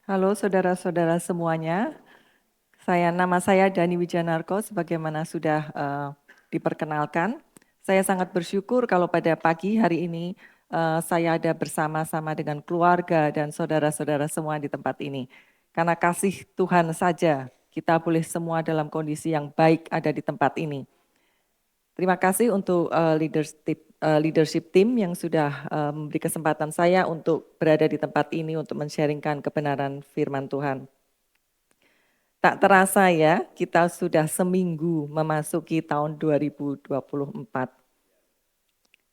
Halo saudara-saudara semuanya, nama saya Dani Wijanarko, sebagaimana sudah diperkenalkan. Saya sangat bersyukur kalau pada pagi hari ini saya ada bersama-sama dengan keluarga dan saudara-saudara semua di tempat ini. Karena kasih Tuhan saja kita boleh semua dalam kondisi yang baik ada di tempat ini. Terima kasih untuk leadership team yang sudah memberi kesempatan saya untuk berada di tempat ini untuk men-sharingkan kebenaran firman Tuhan. Tak terasa ya, kita sudah seminggu memasuki tahun 2024.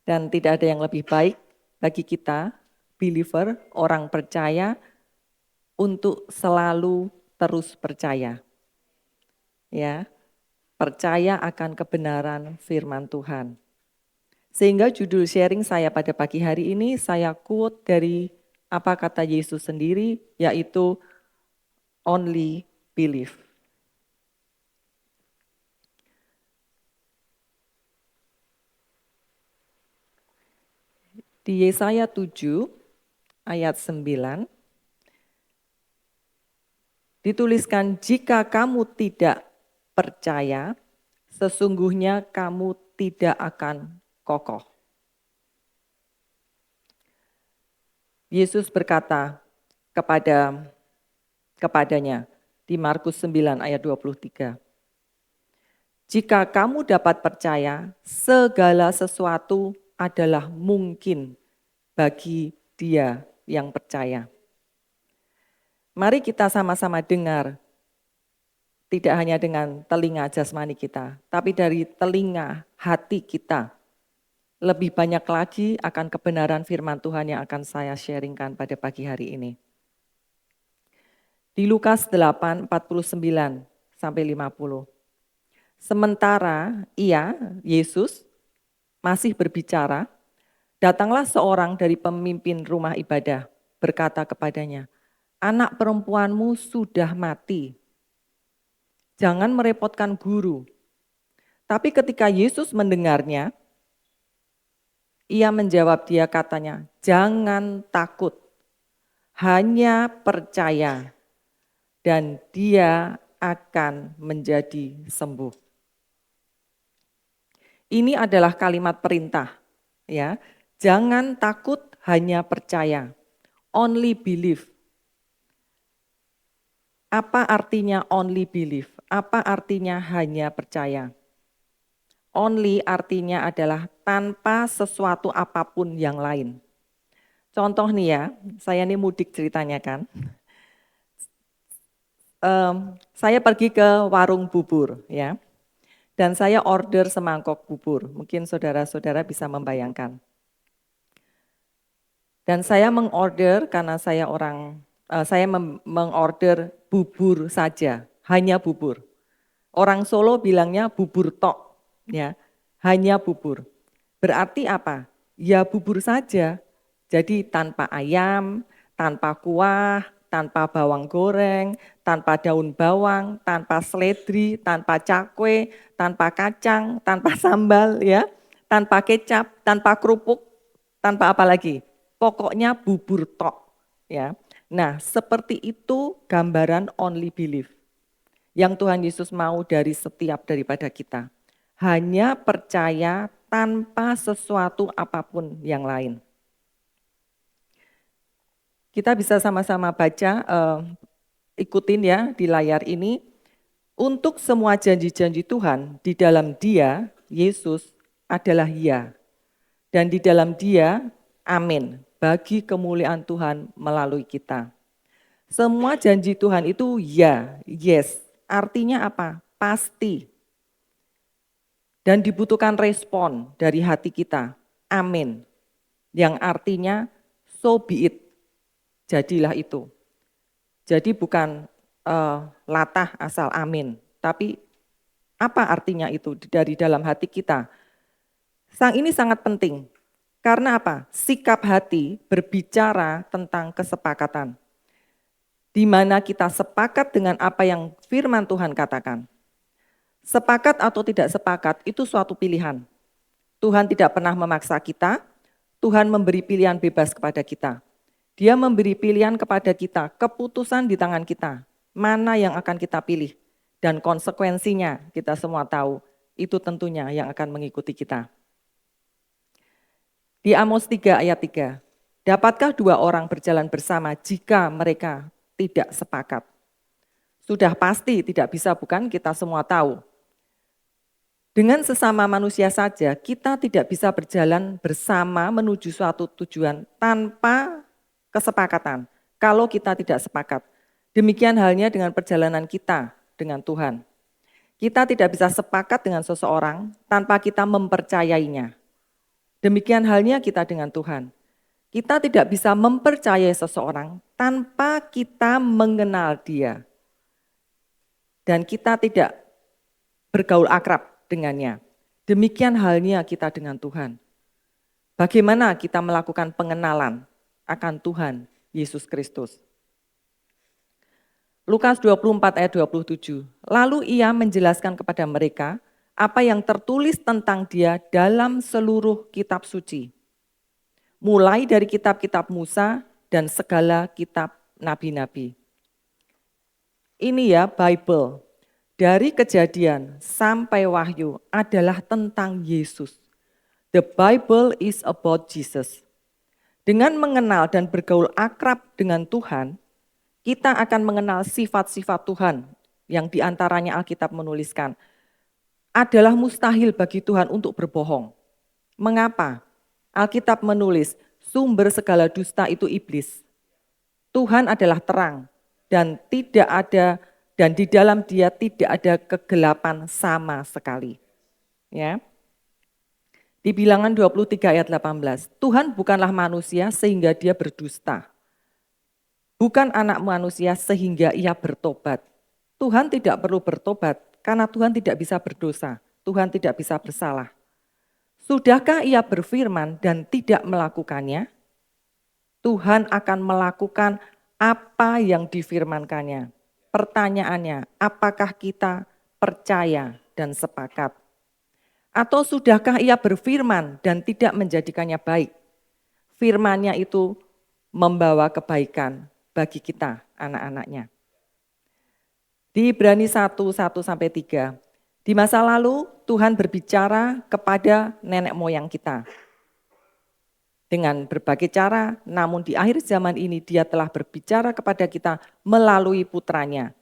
Dan tidak ada yang lebih baik bagi kita, believer, orang percaya, untuk selalu terus percaya. Ya, percaya akan kebenaran firman Tuhan. Sehingga judul sharing saya pada pagi hari ini, saya quote dari apa kata Yesus sendiri, yaitu only believe. Di Yesaya 7 ayat 9 dituliskan, jika kamu tidak percaya, sesungguhnya kamu tidak akan kokoh. Yesus berkata kepadanya di Markus 9 ayat 23. Jika kamu dapat percaya, segala sesuatu adalah mungkin bagi dia yang percaya. Mari kita sama-sama dengar, tidak hanya dengan telinga jasmani kita, tapi dari telinga hati kita. Lebih banyak lagi akan kebenaran firman Tuhan yang akan saya sharingkan pada pagi hari ini. Di Lukas 8, 49 sampai 50. Sementara Yesus, masih berbicara, datanglah seorang dari pemimpin rumah ibadah, berkata kepadanya, anak perempuanmu sudah mati. Jangan merepotkan guru. Tapi ketika Yesus mendengarnya, ia menjawab dia katanya, jangan takut, hanya percaya, dan dia akan menjadi sembuh. Ini adalah kalimat perintah, ya. Jangan takut, hanya percaya. Only believe. Apa artinya only believe? Apa artinya hanya percaya? Only artinya adalah tanpa sesuatu apapun yang lain. Contoh nih ya, saya ini mudik ceritanya kan. Saya pergi ke warung bubur ya. Dan saya order semangkok bubur. Mungkin saudara-saudara bisa membayangkan. Dan saya mengorder karena saya mengorder bubur saja, hanya bubur. Orang Solo bilangnya bubur tok, ya, hanya bubur. Berarti apa? Ya bubur saja. Jadi tanpa ayam, tanpa kuah, tanpa bawang goreng, tanpa daun bawang, tanpa seledri, tanpa cakwe, tanpa kacang, tanpa sambal, ya, tanpa kecap, tanpa kerupuk, tanpa apa lagi? Pokoknya bubur tok, ya. Nah, seperti itu gambaran only believe yang Tuhan Yesus mau dari setiap daripada kita. Hanya percaya tanpa sesuatu apapun yang lain. Kita bisa sama-sama baca, ikutin ya di layar ini. Untuk semua janji-janji Tuhan, di dalam Dia, Yesus adalah ya. Dan di dalam Dia, amin, bagi kemuliaan Tuhan melalui kita. Semua janji Tuhan itu ya, yes. Artinya apa? Pasti. Dan dibutuhkan respon dari hati kita, amin. Yang artinya so be it, jadilah itu. Jadi bukan latah asal amin, tapi apa artinya itu dari dalam hati kita. Ini sangat penting, karena apa? Sikap hati berbicara tentang kesepakatan. Di mana kita sepakat dengan apa yang firman Tuhan katakan. Sepakat atau tidak sepakat itu suatu pilihan. Tuhan tidak pernah memaksa kita, Tuhan memberi pilihan bebas kepada kita. Dia memberi pilihan kepada kita, keputusan di tangan kita. Mana yang akan kita pilih? Dan konsekuensinya kita semua tahu, itu tentunya yang akan mengikuti kita. Di Amos 3 ayat 3, dapatkah dua orang berjalan bersama jika mereka tidak sepakat? Sudah pasti tidak bisa, bukan? Kita semua tahu. Dengan sesama manusia saja, kita tidak bisa berjalan bersama menuju suatu tujuan tanpa kesepakatan. Kalau kita tidak sepakat, demikian halnya dengan perjalanan kita dengan Tuhan. Kita tidak bisa sepakat dengan seseorang tanpa kita mempercayainya. Demikian halnya kita dengan Tuhan. Kita tidak bisa mempercayai seseorang tanpa kita mengenal dia. Dan kita tidak bergaul akrab dengannya. Demikian halnya kita dengan Tuhan. Bagaimana kita melakukan pengenalan akan Tuhan Yesus Kristus? Lukas 24 ayat 27. Lalu ia menjelaskan kepada mereka apa yang tertulis tentang dia dalam seluruh kitab suci. Mulai dari kitab-kitab Musa dan segala kitab nabi-nabi. Ini ya Bible. Dari Kejadian sampai Wahyu adalah tentang Yesus. The Bible is about Jesus. Dengan mengenal dan bergaul akrab dengan Tuhan, kita akan mengenal sifat-sifat Tuhan yang diantaranya Alkitab menuliskan. Adalah mustahil bagi Tuhan untuk berbohong. Mengapa? Alkitab menulis sumber segala dusta itu iblis. Tuhan adalah terang dan tidak ada dan di dalam dia tidak ada kegelapan sama sekali. Ya. Di Bilangan 23 ayat 18, Tuhan bukanlah manusia sehingga dia berdusta. Bukan anak manusia sehingga ia bertobat. Tuhan tidak perlu bertobat karena Tuhan tidak bisa berdosa. Tuhan tidak bisa bersalah. Sudahkah ia berfirman dan tidak melakukannya? Tuhan akan melakukan apa yang difirmankannya. Pertanyaannya, apakah kita percaya dan sepakat? Atau sudahkah ia berfirman dan tidak menjadikannya baik? Firman-Nya itu membawa kebaikan bagi kita, anak-anaknya. Di Ibrani 1:1-3, di masa lalu Tuhan berbicara kepada nenek moyang kita. Dengan berbagai cara, namun di akhir zaman ini dia telah berbicara kepada kita melalui putranya.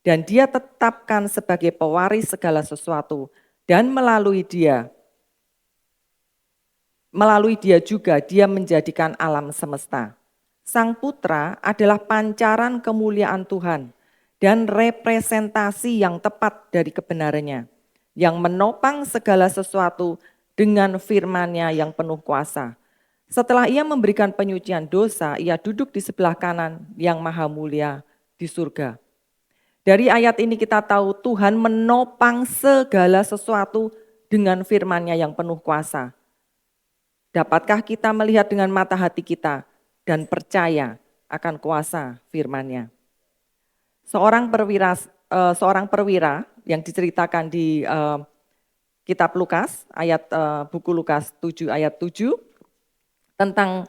Dan dia tetapkan sebagai pewaris segala sesuatu. Dan melalui dia juga dia menjadikan alam semesta. Sang putra adalah pancaran kemuliaan Tuhan dan representasi yang tepat dari kebenarannya. Yang menopang segala sesuatu dengan firman-Nya yang penuh kuasa. Setelah ia memberikan penyucian dosa, ia duduk di sebelah kanan yang maha mulia di surga. Dari ayat ini kita tahu Tuhan menopang segala sesuatu dengan firman-Nya yang penuh kuasa. Dapatkah kita melihat dengan mata hati kita dan percaya akan kuasa firman-Nya? Seorang perwira yang diceritakan di kitab Lukas, buku Lukas 7 ayat 7, tentang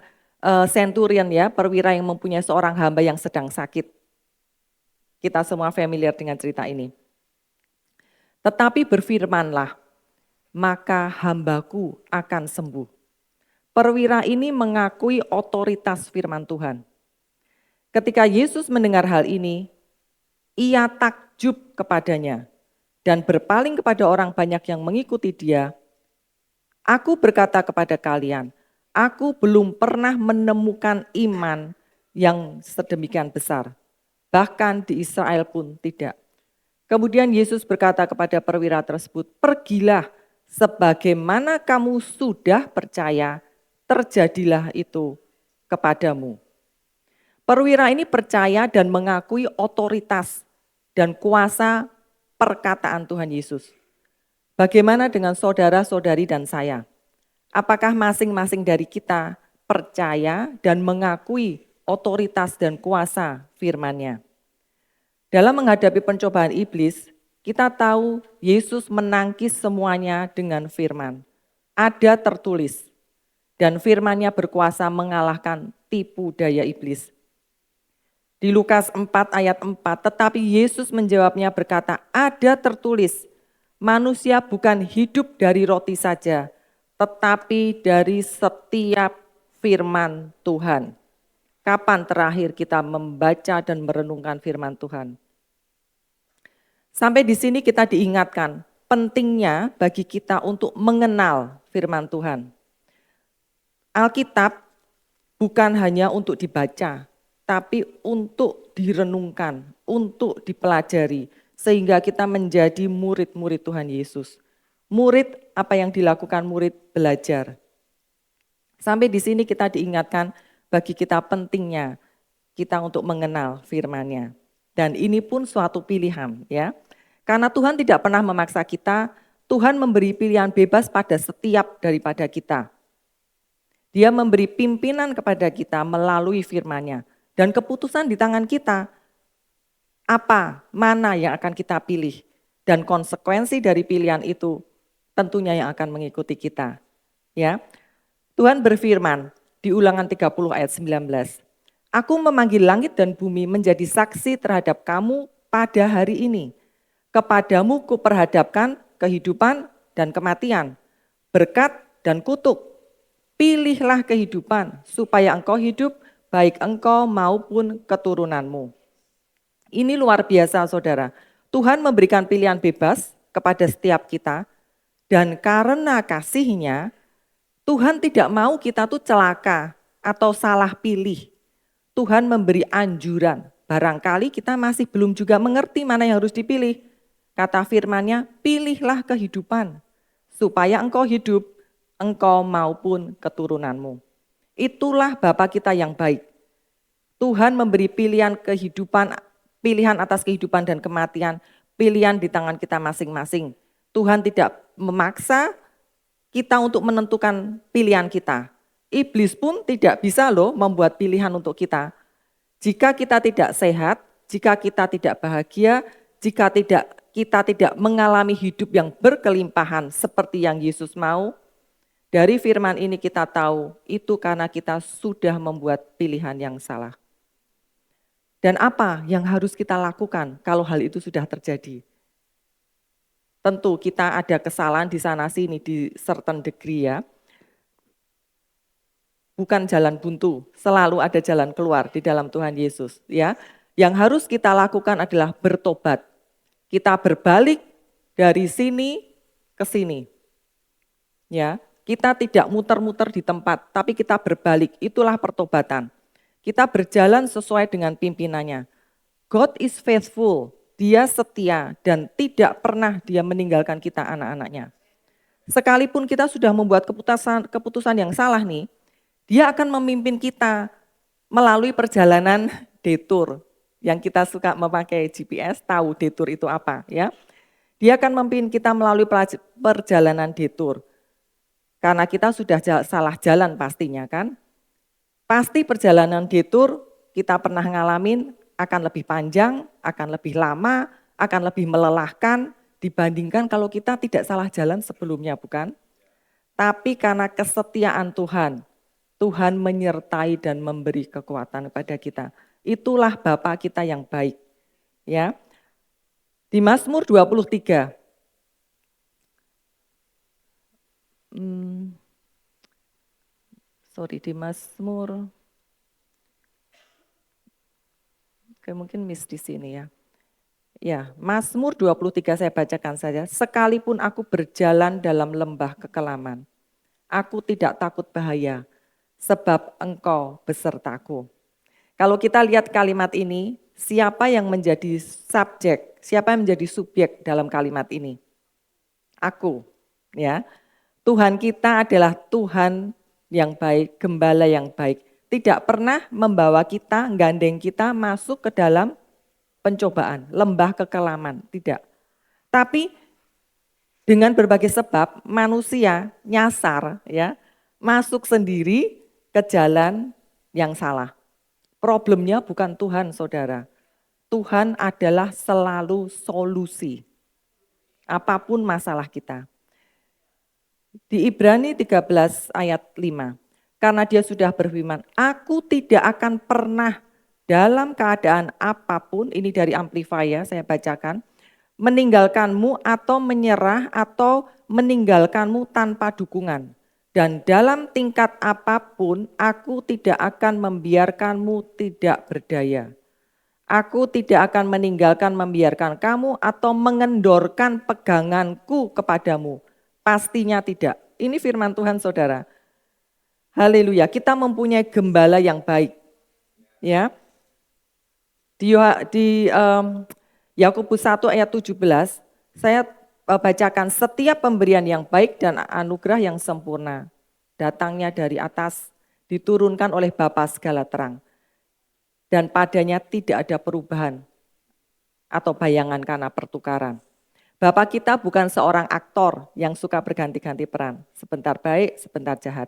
centurion ya, perwira yang mempunyai seorang hamba yang sedang sakit. Kita semua familiar dengan cerita ini. Tetapi berfirmanlah, maka hambaku akan sembuh. Perwira ini mengakui otoritas firman Tuhan. Ketika Yesus mendengar hal ini, ia takjub kepadanya dan berpaling kepada orang banyak yang mengikuti dia. Aku berkata kepada kalian, aku belum pernah menemukan iman yang sedemikian besar. Bahkan di Israel pun tidak. Kemudian Yesus berkata kepada perwira tersebut, pergilah sebagaimana kamu sudah percaya, terjadilah itu kepadamu. Perwira ini percaya dan mengakui otoritas dan kuasa perkataan Tuhan Yesus. Bagaimana dengan saudara-saudari dan saya? Apakah masing-masing dari kita percaya dan mengakui otoritas dan kuasa firman-Nya? Dalam menghadapi pencobaan iblis, kita tahu Yesus menangkis semuanya dengan firman. Ada tertulis dan firman-Nya berkuasa mengalahkan tipu daya iblis. Di Lukas 4 ayat 4, tetapi Yesus menjawabnya berkata, ada tertulis, manusia bukan hidup dari roti saja, tetapi dari setiap firman Tuhan. Kapan terakhir kita membaca dan merenungkan firman Tuhan? Sampai di sini kita diingatkan, pentingnya bagi kita untuk mengenal firman Tuhan. Alkitab bukan hanya untuk dibaca, tapi untuk direnungkan, untuk dipelajari, sehingga kita menjadi murid-murid Tuhan Yesus. Murid, apa yang dilakukan murid? Belajar. Sampai di sini kita diingatkan bagi kita pentingnya kita untuk mengenal firman-Nya. Dan ini pun suatu pilihan, ya. Karena Tuhan tidak pernah memaksa kita, Tuhan memberi pilihan bebas pada setiap daripada kita. Dia memberi pimpinan kepada kita melalui firman-Nya. Dan keputusan di tangan kita, apa, mana yang akan kita pilih. Dan konsekuensi dari pilihan itu tentunya yang akan mengikuti kita. Ya, Tuhan berfirman di Ulangan 30 ayat 19. Aku memanggil langit dan bumi menjadi saksi terhadap kamu pada hari ini. Kepadamu kuperhadapkan kehidupan dan kematian, berkat dan kutuk. Pilihlah kehidupan supaya engkau hidup, baik engkau maupun keturunanmu. Ini luar biasa saudara. Tuhan memberikan pilihan bebas kepada setiap kita. Dan karena kasih-Nya, Tuhan tidak mau kita tuh celaka atau salah pilih. Tuhan memberi anjuran. Barangkali kita masih belum juga mengerti mana yang harus dipilih. Kata firman-Nya, pilihlah kehidupan. Supaya engkau hidup, engkau maupun keturunanmu. Itulah Bapa kita yang baik. Tuhan memberi pilihan kehidupan, pilihan atas kehidupan dan kematian, pilihan di tangan kita masing-masing. Tuhan tidak memaksa kita untuk menentukan pilihan kita. Iblis pun tidak bisa loh membuat pilihan untuk kita. Jika kita tidak sehat, jika kita tidak bahagia, jika kita tidak mengalami hidup yang berkelimpahan seperti yang Yesus mau, dari firman ini kita tahu itu karena kita sudah membuat pilihan yang salah. Dan apa yang harus kita lakukan kalau hal itu sudah terjadi? Tentu kita ada kesalahan di sana sini di certain degree ya. Bukan jalan buntu, selalu ada jalan keluar di dalam Tuhan Yesus ya. Yang harus kita lakukan adalah bertobat. Kita berbalik dari sini ke sini. Ya, kita tidak muter-muter di tempat, tapi kita berbalik. Itulah pertobatan. Kita berjalan sesuai dengan pimpinannya. God is faithful, Dia setia dan tidak pernah Dia meninggalkan kita anak-anaknya. Sekalipun kita sudah membuat keputusan yang salah nih, Dia akan memimpin kita melalui perjalanan detour. Yang kita suka memakai GPS, tahu detour itu apa ya. Dia akan memimpin kita melalui perjalanan detour. Karena kita sudah salah jalan pastinya kan. Pasti perjalanan detour kita pernah ngalamin akan lebih panjang, akan lebih lama, akan lebih melelahkan dibandingkan kalau kita tidak salah jalan sebelumnya bukan. Tapi karena kesetiaan Tuhan, Tuhan menyertai dan memberi kekuatan kepada kita. Itulah Bapa kita yang baik. Ya. Di Mazmur 23. Di Mazmur. Oke, mungkin miss di sini ya. Ya, Mazmur 23 saya bacakan saja. Sekalipun aku berjalan dalam lembah kekelaman, aku tidak takut bahaya, sebab Engkau besertaku. Kalau kita lihat kalimat ini, siapa yang menjadi subjek, siapa yang menjadi subjek dalam kalimat ini? Aku, ya. Tuhan kita adalah Tuhan yang baik, gembala yang baik. Tidak pernah membawa kita, gandeng kita masuk ke dalam pencobaan, lembah kekelaman, tidak. Tapi dengan berbagai sebab manusia nyasar, ya, masuk sendiri ke jalan yang salah. Problemnya bukan Tuhan, saudara. Tuhan adalah selalu solusi. Apapun masalah kita. Di Ibrani 13 ayat 5. Karena dia sudah berfirman, aku tidak akan pernah dalam keadaan apapun, ini dari Amplifier saya bacakan, meninggalkanmu atau menyerah atau meninggalkanmu tanpa dukungan. Dan dalam tingkat apapun, aku tidak akan membiarkanmu tidak berdaya. Aku tidak akan membiarkan kamu atau mengendorkan peganganku kepadamu. Pastinya tidak. Ini firman Tuhan, saudara. Haleluya, kita mempunyai gembala yang baik. Ya. Di Yakobus 1 ayat 17, saya bacakan, setiap pemberian yang baik dan anugerah yang sempurna datangnya dari atas, diturunkan oleh Bapa segala terang. Dan padanya tidak ada perubahan atau bayangan karena pertukaran. Bapa kita bukan seorang aktor yang suka berganti-ganti peran, sebentar baik, sebentar jahat.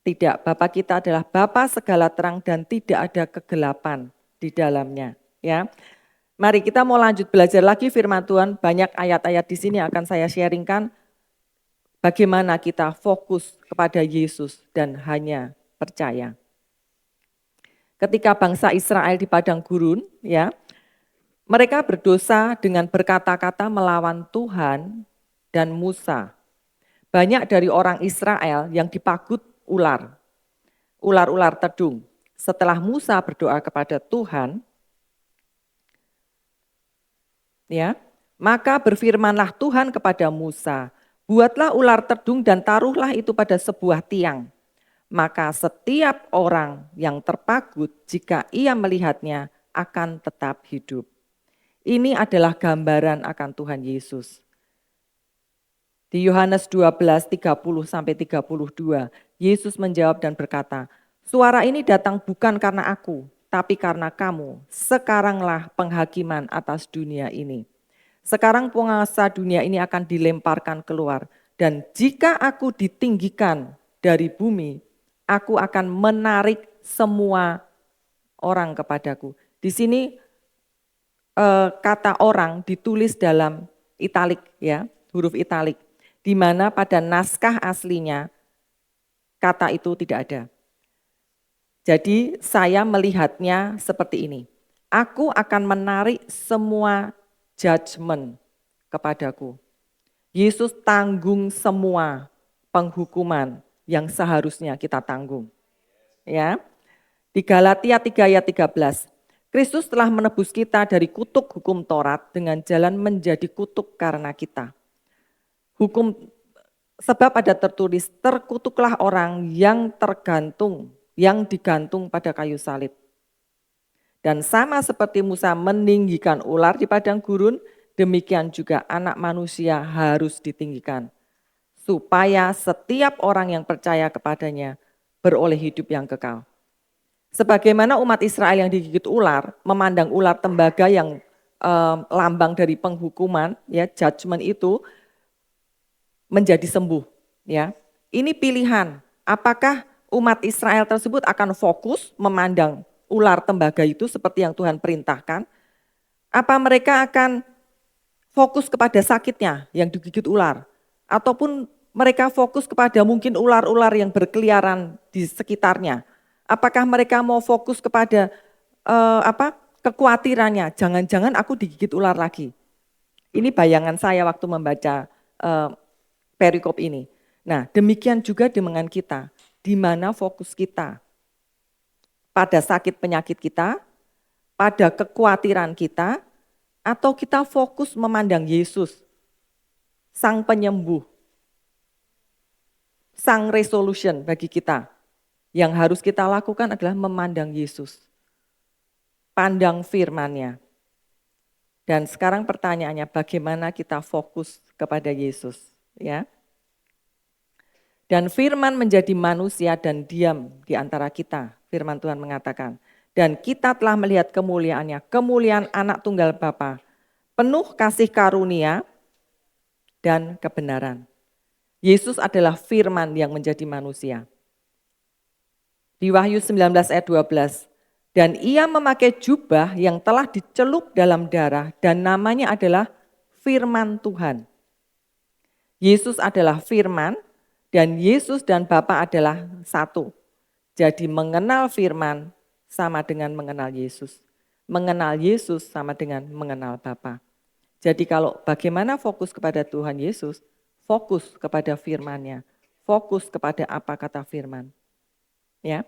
Tidak, Bapa kita adalah Bapa segala terang dan tidak ada kegelapan di dalamnya. Ya, mari kita mau lanjut belajar lagi firman Tuhan. Banyak ayat-ayat di sini akan saya sharingkan. Bagaimana kita fokus kepada Yesus dan hanya percaya. Ketika bangsa Israel di padang gurun, ya, mereka berdosa dengan berkata-kata melawan Tuhan dan Musa. Banyak dari orang Israel yang dipagut ular-ular tedung. Setelah Musa berdoa kepada Tuhan, ya, maka berfirmanlah Tuhan kepada Musa, buatlah ular tedung dan taruhlah itu pada sebuah tiang. Maka setiap orang yang terpagut jika ia melihatnya akan tetap hidup. Ini adalah gambaran akan Tuhan Yesus. Di Yohanes 12:30-32, Yesus menjawab dan berkata, suara ini datang bukan karena aku, tapi karena kamu. Sekaranglah penghakiman atas dunia ini. Sekarang penguasa dunia ini akan dilemparkan keluar. Dan jika aku ditinggikan dari bumi, aku akan menarik semua orang kepadaku. Di sini kata orang ditulis dalam italik, ya, huruf italik. Di mana pada naskah aslinya kata itu tidak ada. Jadi saya melihatnya seperti ini. Aku akan menarik semua judgment kepadaku. Yesus tanggung semua penghukuman yang seharusnya kita tanggung. Ya. Di Galatia 3 ayat 13. Kristus telah menebus kita dari kutuk hukum Taurat dengan jalan menjadi kutuk karena kita. Hukum, sebab ada tertulis, terkutuklah orang yang digantung pada kayu salib. Dan sama seperti Musa meninggikan ular di padang gurun, demikian juga anak manusia harus ditinggikan. Supaya setiap orang yang percaya kepadanya beroleh hidup yang kekal. Sebagaimana umat Israel yang digigit ular, memandang ular tembaga yang lambang dari penghukuman, ya, judgment itu, menjadi sembuh, ya. Ini pilihan, apakah umat Israel tersebut akan fokus memandang ular tembaga itu seperti yang Tuhan perintahkan, apa mereka akan fokus kepada sakitnya yang digigit ular, ataupun mereka fokus kepada mungkin ular-ular yang berkeliaran di sekitarnya. Apakah mereka mau fokus kepada kekhawatirannya, jangan-jangan aku digigit ular lagi. Ini bayangan saya waktu membaca perikop ini. Nah, demikian juga dengan kita, di mana fokus kita? Pada sakit penyakit kita, pada kekhawatiran kita, atau kita fokus memandang Yesus, Sang Penyembuh, Sang Resolution bagi kita. Yang harus kita lakukan adalah memandang Yesus, pandang firman-Nya. Dan sekarang pertanyaannya, bagaimana kita fokus kepada Yesus, ya? Dan firman menjadi manusia dan diam di antara kita. Firman Tuhan mengatakan, dan kita telah melihat kemuliaannya, kemuliaan anak tunggal Bapa, penuh kasih karunia dan kebenaran. Yesus adalah firman yang menjadi manusia. Di Wahyu 19 ayat 12, dan ia memakai jubah yang telah dicelup dalam darah dan namanya adalah firman Tuhan. Yesus adalah firman dan Yesus dan Bapa adalah satu. Jadi mengenal firman sama dengan mengenal Yesus. Mengenal Yesus sama dengan mengenal Bapa. Jadi kalau bagaimana fokus kepada Tuhan Yesus, fokus kepada firman-Nya, fokus kepada apa kata firman. Ya.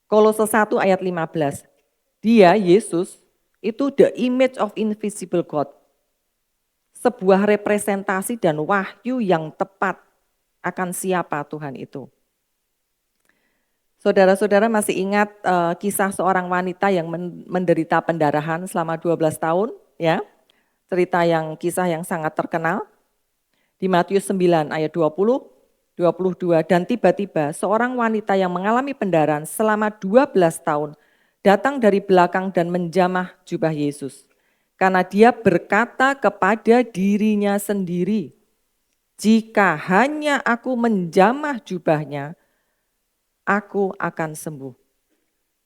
Kolose 1 ayat 15. Dia, Yesus, itu the image of invisible God. Sebuah representasi dan wahyu yang tepat akan siapa Tuhan itu. Saudara-saudara masih ingat kisah seorang wanita yang menderita pendarahan selama 12 tahun, ya? Kisah yang sangat terkenal. Di Matius 9 ayat 20, 22, dan tiba-tiba seorang wanita yang mengalami pendarahan selama 12 tahun datang dari belakang dan menjamah jubah Yesus. Karena dia berkata kepada dirinya sendiri, jika hanya aku menjamah jubahnya, aku akan sembuh.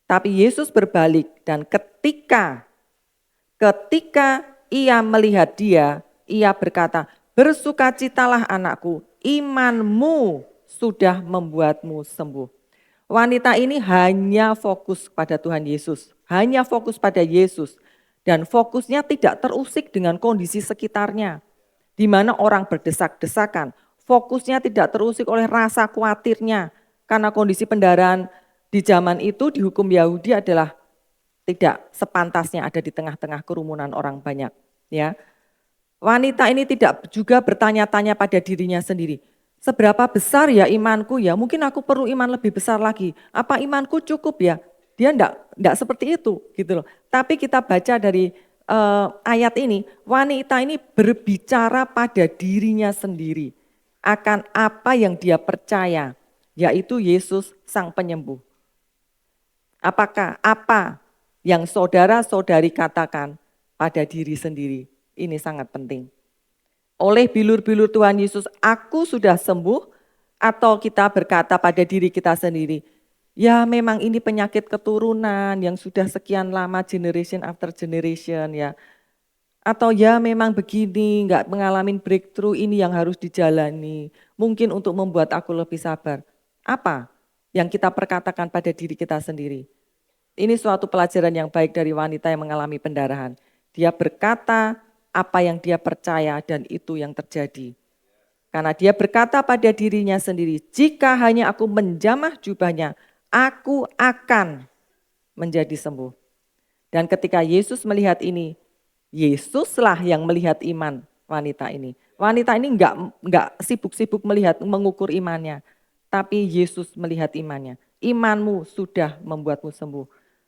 Tapi Yesus berbalik dan ketika ia melihat dia, ia berkata, bersukacitalah anakku, imanmu sudah membuatmu sembuh. Wanita ini hanya fokus pada Tuhan Yesus, hanya fokus pada Yesus. Dan fokusnya tidak terusik dengan kondisi sekitarnya. Di mana orang berdesak-desakan, fokusnya tidak terusik oleh rasa khawatirnya. Karena kondisi pendarahan di zaman itu di hukum Yahudi adalah tidak sepantasnya ada di tengah-tengah kerumunan orang banyak. Ya, wanita ini tidak juga bertanya-tanya pada dirinya sendiri. Seberapa besar ya imanku ya? Mungkin aku perlu iman lebih besar lagi. Apa imanku cukup ya? Dia enggak seperti itu gitu loh. Tapi kita baca dari ayat ini, wanita ini berbicara pada dirinya sendiri akan apa yang dia percaya, yaitu Yesus Sang Penyembuh. Apakah apa yang saudara-saudari katakan pada diri sendiri? Ini sangat penting. Oleh bilur-bilur Tuhan Yesus, aku sudah sembuh, atau kita berkata pada diri kita sendiri, ya memang ini penyakit keturunan yang sudah sekian lama generation after generation ya. Atau ya memang begini, enggak mengalami breakthrough ini yang harus dijalani. Mungkin untuk membuat aku lebih sabar. Apa yang kita perkatakan pada diri kita sendiri? Ini suatu pelajaran yang baik dari wanita yang mengalami pendarahan. Dia berkata apa yang dia percaya dan itu yang terjadi. Karena dia berkata pada dirinya sendiri, jika hanya aku menjamah jubahnya, aku akan menjadi sembuh. Dan ketika Yesus melihat ini, Yesuslah yang melihat iman wanita ini. Wanita ini enggak sibuk-sibuk melihat, mengukur imannya. Tapi Yesus melihat imannya. Imanmu sudah membuatmu sembuh.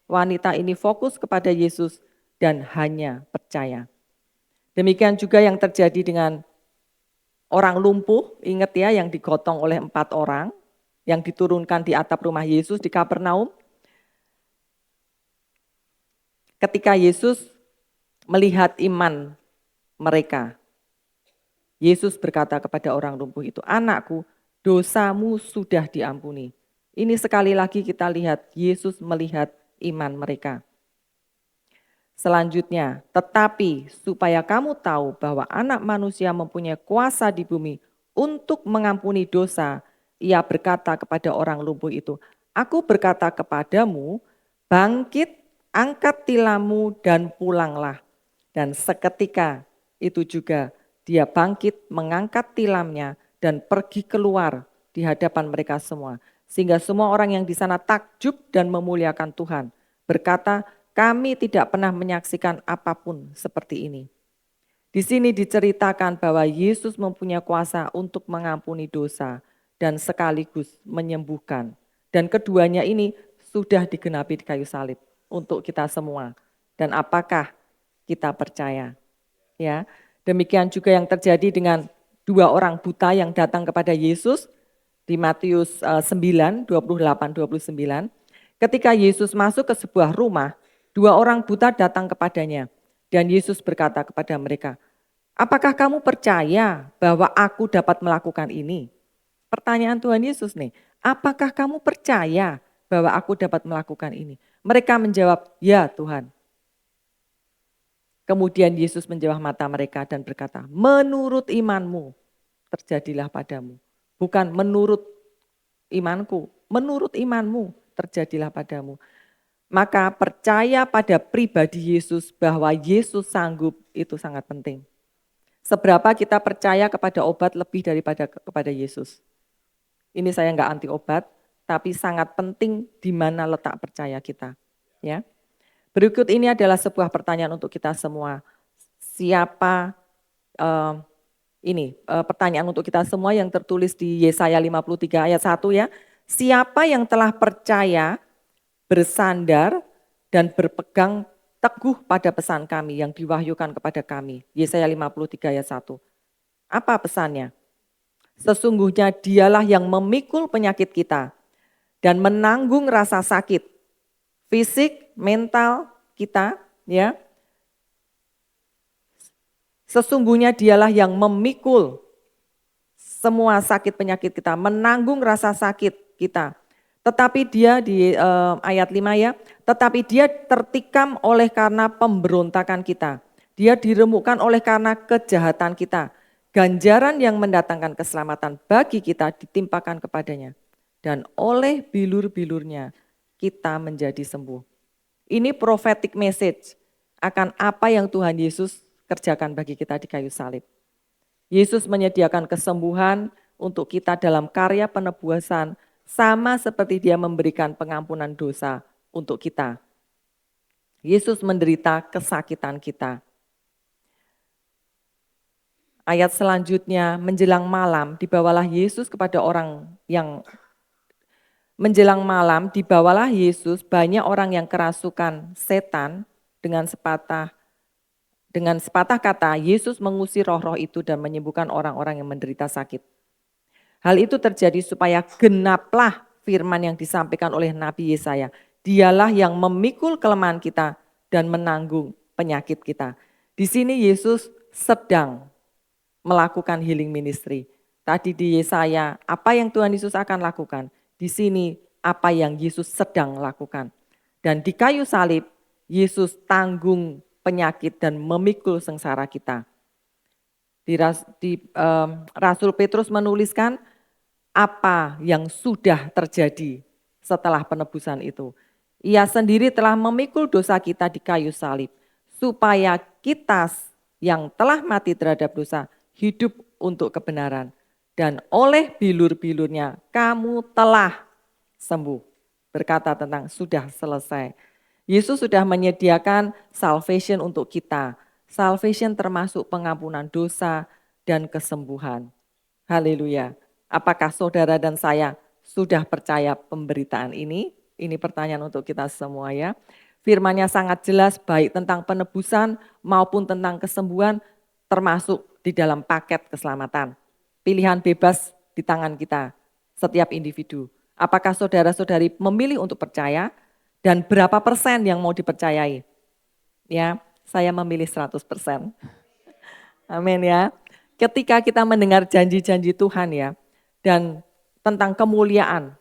Wanita ini fokus kepada Yesus dan hanya percaya. Demikian juga yang terjadi dengan orang lumpuh, ingat ya, yang digotong oleh 4 orang, yang diturunkan di atap rumah Yesus di Kapernaum. Ketika Yesus melihat iman mereka, Yesus berkata kepada orang lumpuh itu, anakku, dosamu sudah diampuni. Ini sekali lagi kita lihat, Yesus melihat iman mereka. Selanjutnya, tetapi supaya kamu tahu bahwa anak manusia mempunyai kuasa di bumi untuk mengampuni dosa, ia berkata kepada orang lumpuh itu, aku berkata kepadamu, bangkit, angkat tilammu dan pulanglah. Dan seketika itu juga dia bangkit mengangkat tilamnya dan pergi keluar di hadapan mereka semua. Sehingga semua orang yang di sana takjub dan memuliakan Tuhan. Berkata, kami tidak pernah menyaksikan apapun seperti ini. Di sini diceritakan bahwa Yesus mempunyai kuasa untuk mengampuni dosa dan sekaligus menyembuhkan. Dan keduanya ini sudah digenapi di kayu salib untuk kita semua. Dan apakah kita percaya? Ya, demikian juga yang terjadi dengan 2 orang buta yang datang kepada Yesus di Matius 9, 28, 29. Ketika Yesus masuk ke sebuah rumah, 2 orang buta datang kepadanya. Dan Yesus berkata kepada mereka, apakah kamu percaya bahwa aku dapat melakukan ini? Pertanyaan Tuhan Yesus nih, apakah kamu percaya bahwa aku dapat melakukan ini? Mereka menjawab, ya Tuhan. Kemudian Yesus menjawab mata mereka dan berkata, menurut imanmu terjadilah padamu. Bukan menurut imanku, menurut imanmu terjadilah padamu. Maka percaya pada pribadi Yesus bahwa Yesus sanggup itu sangat penting. Seberapa kita percaya kepada obat lebih daripada kepada Yesus. Ini saya nggak anti obat, tapi sangat penting di mana letak percaya kita. Ya. Berikut ini adalah sebuah pertanyaan untuk kita semua. Siapa pertanyaan untuk kita semua yang tertulis di Yesaya 53 ayat 1 ya. Siapa yang telah percaya, bersandar, dan berpegang teguh pada pesan kami yang diwahyukan kepada kami. Yesaya 53 ayat 1. Apa pesannya? Sesungguhnya dialah yang memikul penyakit kita dan menanggung rasa sakit fisik, mental kita, ya. Sesungguhnya dialah yang memikul semua sakit penyakit kita, menanggung rasa sakit kita. Tetapi dia di ayat 5 ya, tetapi dia tertikam oleh karena pemberontakan kita. Dia diremukkan oleh karena kejahatan kita. Ganjaran yang mendatangkan keselamatan bagi kita ditimpakan kepadanya. Dan oleh bilur-bilurnya kita menjadi sembuh. Ini prophetic message akan apa yang Tuhan Yesus kerjakan bagi kita di kayu salib. Yesus menyediakan kesembuhan untuk kita dalam karya penebusan, sama seperti dia memberikan pengampunan dosa untuk kita. Yesus menderita kesakitan kita. Ayat selanjutnya, menjelang malam dibawalah Yesus kepada orang yang menjelang malam dibawalah Yesus banyak orang yang kerasukan setan dengan sepatah kata Yesus mengusir roh-roh itu dan menyembuhkan orang-orang yang menderita sakit. Hal itu terjadi supaya genaplah firman yang disampaikan oleh Nabi Yesaya. Dialah yang memikul kelemahan kita dan menanggung penyakit kita. Di sini Yesus sedang melakukan healing ministry. Tadi di Yesaya, apa yang Tuhan Yesus akan lakukan? Di sini, apa yang Yesus sedang lakukan. Dan di kayu salib, Yesus tanggung penyakit dan memikul sengsara kita. Rasul Petrus menuliskan apa yang sudah terjadi setelah penebusan itu. Ia sendiri telah memikul dosa kita di kayu salib, supaya kita yang telah mati terhadap dosa hidup untuk kebenaran. Dan oleh bilur-bilurnya kamu telah sembuh. Berkata tentang sudah selesai. Yesus sudah menyediakan salvation untuk kita. Salvation termasuk pengampunan dosa dan kesembuhan. Haleluya. Apakah saudara dan saya sudah percaya pemberitaan ini? Ini pertanyaan untuk kita semua ya. Firman-Nya sangat jelas baik tentang penebusan maupun tentang kesembuhan termasuk di dalam paket keselamatan. Pilihan bebas di tangan kita, setiap individu. Apakah saudara-saudari memilih untuk percaya dan berapa persen yang mau dipercayai? Ya, saya memilih 100%. Amin ya. Ketika kita mendengar janji-janji Tuhan ya, dan tentang kemuliaan,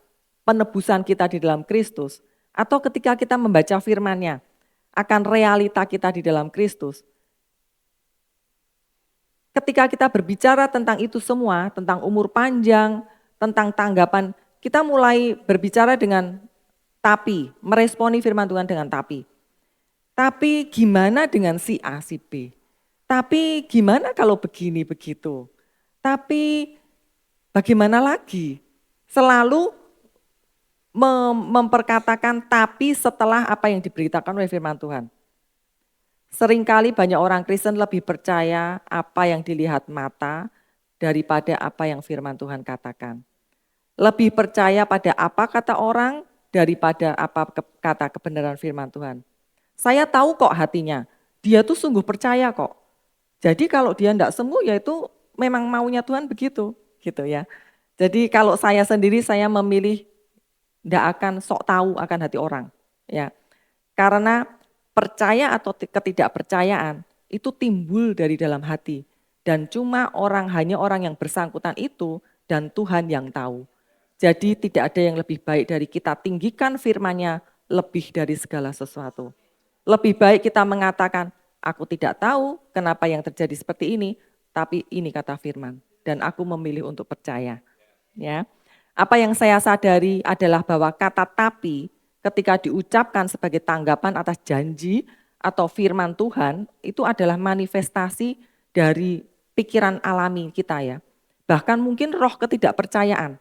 penebusan kita di dalam Kristus, atau ketika kita membaca firman-Nya, akan realita kita di dalam Kristus. Ketika kita berbicara tentang itu semua, tentang umur panjang, tentang tanggapan, kita mulai berbicara dengan tapi, meresponi firman Tuhan dengan tapi. Tapi gimana dengan si A, si B? Tapi gimana kalau begini, begitu? Tapi bagaimana lagi? Selalu memperkatakan tapi setelah apa yang diberitakan oleh firman Tuhan. Seringkali banyak orang Kristen lebih percaya apa yang dilihat mata daripada apa yang firman Tuhan katakan. Lebih percaya pada apa kata orang daripada apa kata kebenaran firman Tuhan. Saya tahu kok hatinya, dia tuh sungguh percaya kok. Jadi kalau dia enggak sembuh ya itu memang maunya Tuhan begitu, gitu ya. Jadi kalau saya sendiri saya memilih enggak akan sok tahu akan hati orang, ya. Karena percaya atau ketidakpercayaan itu timbul dari dalam hati dan hanya orang yang bersangkutan itu dan Tuhan yang tahu. Jadi tidak ada yang lebih baik dari kita tinggikan firman-Nya lebih dari segala sesuatu. Lebih baik kita mengatakan, aku tidak tahu kenapa yang terjadi seperti ini, tapi ini kata firman dan aku memilih untuk percaya. Ya. Apa yang saya sadari adalah bahwa kata tapi ketika diucapkan sebagai tanggapan atas janji atau firman Tuhan, itu adalah manifestasi dari pikiran alami kita ya. Bahkan mungkin roh ketidakpercayaan.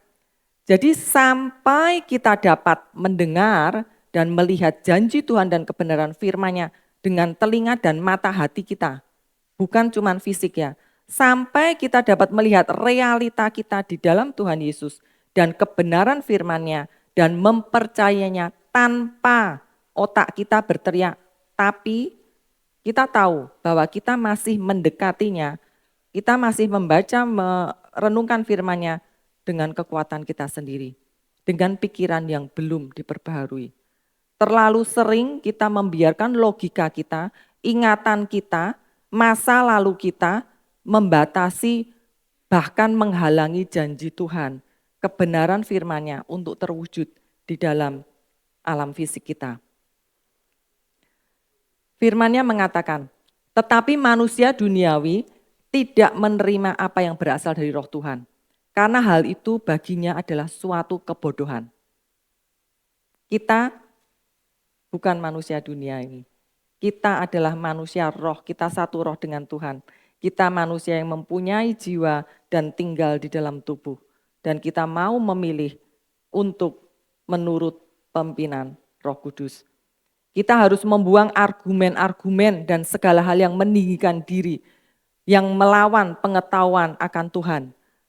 Jadi sampai kita dapat mendengar dan melihat janji Tuhan dan kebenaran firman-Nya dengan telinga dan mata hati kita. Bukan cuma fisik ya. Sampai kita dapat melihat realita kita di dalam Tuhan Yesus dan kebenaran firman-Nya dan mempercayainya tanpa otak kita berteriak. Tapi kita tahu bahwa kita masih mendekatinya, kita masih membaca, merenungkan firman-Nya dengan kekuatan kita sendiri, dengan pikiran yang belum diperbaharui. Terlalu sering kita membiarkan logika kita, ingatan kita, masa lalu kita membatasi bahkan menghalangi janji Tuhan, kebenaran firman-Nya untuk terwujud di dalam alam fisik kita. Firman-Nya mengatakan, tetapi manusia duniawi tidak menerima apa yang berasal dari roh Tuhan. Karena hal itu baginya adalah suatu kebodohan. Kita bukan manusia dunia ini. Kita adalah manusia roh, kita satu roh dengan Tuhan. Kita manusia yang mempunyai jiwa dan tinggal di dalam tubuh. Dan kita mau memilih untuk menurut pimpinan Roh Kudus. Kita harus membuang argumen-argumen dan segala hal yang meninggikan diri, yang melawan pengetahuan akan Tuhan,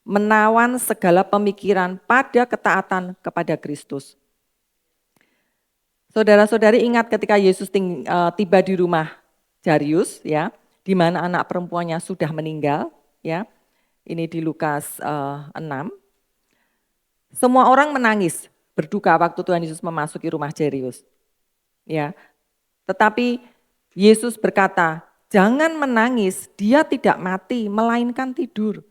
menawan segala pemikiran pada ketaatan kepada Kristus. Saudara-saudari ingat ketika Yesus tiba di rumah Jairus ya, di mana anak perempuannya sudah meninggal ya. Ini di Lukas 6. Semua orang menangis, berduka waktu Tuhan Yesus memasuki rumah Jairus. Ya. Tetapi Yesus berkata, "Jangan menangis, dia tidak mati, melainkan tidur."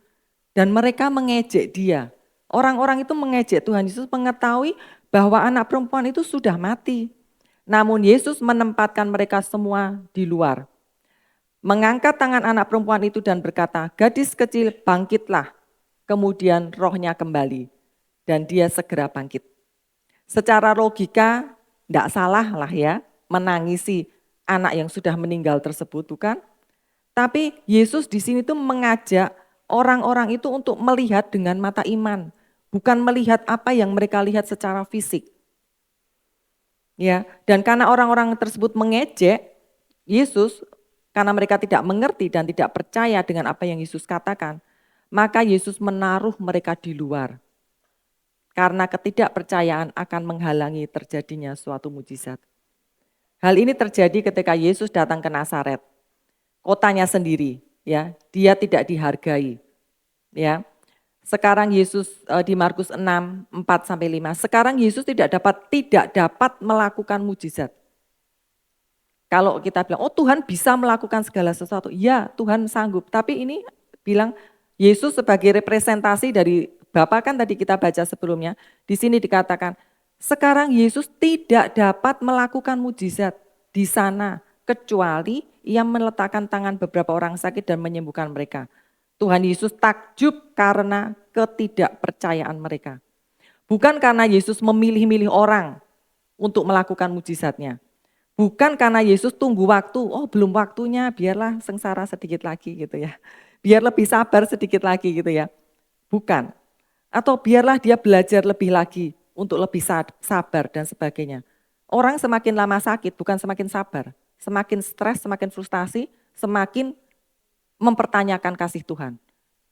Dan mereka mengejek dia. Orang-orang itu mengejek Tuhan Yesus, mengetahui bahwa anak perempuan itu sudah mati. Namun Yesus menempatkan mereka semua di luar. Mengangkat tangan anak perempuan itu dan berkata, "Gadis kecil, bangkitlah." Kemudian rohnya kembali dan dia segera bangkit. Secara logika tidak salah lah ya menangisi anak yang sudah meninggal tersebut, bukan? Tapi Yesus di sini tuh mengajak orang-orang itu untuk melihat dengan mata iman, bukan melihat apa yang mereka lihat secara fisik. Ya, dan karena orang-orang tersebut mengejek Yesus, karena mereka tidak mengerti dan tidak percaya dengan apa yang Yesus katakan, maka Yesus menaruh mereka di luar. Karena ketidakpercayaan akan menghalangi terjadinya suatu mujizat. Hal ini terjadi ketika Yesus datang ke Nazaret, kotanya sendiri, ya, dia tidak dihargai, ya. Sekarang Yesus di Markus 6, 4-5, sekarang Yesus tidak dapat melakukan mujizat. Kalau kita bilang, oh Tuhan bisa melakukan segala sesuatu, ya Tuhan sanggup. Tapi ini bilang Yesus sebagai representasi dari Bapa kan tadi kita baca sebelumnya, di sini dikatakan, sekarang Yesus tidak dapat melakukan mujizat di sana, kecuali ia meletakkan tangan beberapa orang sakit dan menyembuhkan mereka. Tuhan Yesus takjub karena ketidakpercayaan mereka. Bukan karena Yesus memilih-milih orang untuk melakukan mujizatnya. Bukan karena Yesus tunggu waktu, oh belum waktunya, biarlah sengsara sedikit lagi gitu ya. Biar lebih sabar sedikit lagi gitu ya. Bukan. Atau biarlah dia belajar lebih lagi untuk lebih sabar dan sebagainya. Orang semakin lama sakit bukan semakin sabar. Semakin stres, semakin frustasi, semakin mempertanyakan kasih Tuhan.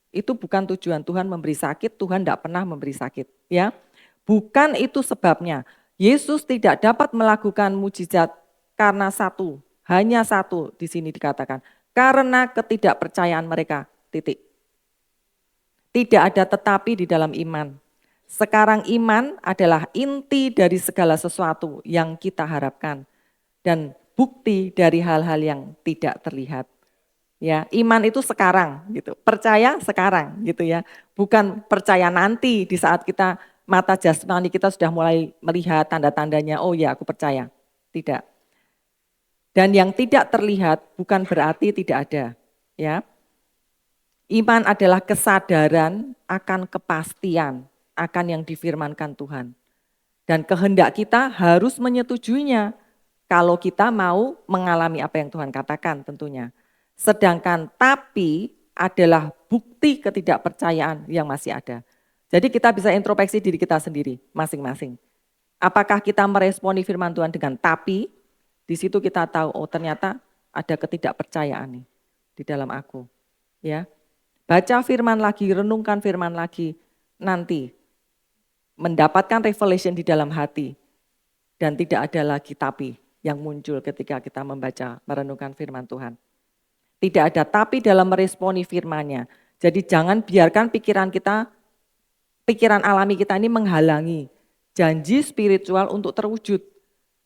Itu bukan tujuan Tuhan memberi sakit, Tuhan tidak pernah memberi sakit. Ya, bukan itu sebabnya. Yesus tidak dapat melakukan mujizat karena hanya satu di sini dikatakan. Karena ketidakpercayaan mereka, titik. Tidak ada tetapi di dalam iman. Sekarang iman adalah inti dari segala sesuatu yang kita harapkan. Dan bukti dari hal-hal yang tidak terlihat. Ya, iman itu sekarang gitu. Percaya sekarang gitu ya. Bukan percaya nanti di saat kita mata jasmani kita sudah mulai melihat tanda-tandanya, oh ya aku percaya. Tidak. Dan yang tidak terlihat bukan berarti tidak ada, ya. Iman adalah kesadaran akan kepastian akan yang difirmankan Tuhan. Dan kehendak kita harus menyetujuinya kalau kita mau mengalami apa yang Tuhan katakan tentunya. Sedangkan tapi adalah bukti ketidakpercayaan yang masih ada. Jadi kita bisa introspeksi diri kita sendiri masing-masing. Apakah kita meresponi firman Tuhan dengan tapi? Di situ kita tahu, oh ternyata ada ketidakpercayaan nih di dalam aku. Ya, baca firman lagi, renungkan firman lagi, nanti mendapatkan revelation di dalam hati dan tidak ada lagi tapi yang muncul ketika kita membaca, merenungkan firman Tuhan. Tidak ada tapi dalam meresponi firman-Nya. Jadi jangan biarkan pikiran alami kita ini menghalangi janji spiritual untuk terwujud.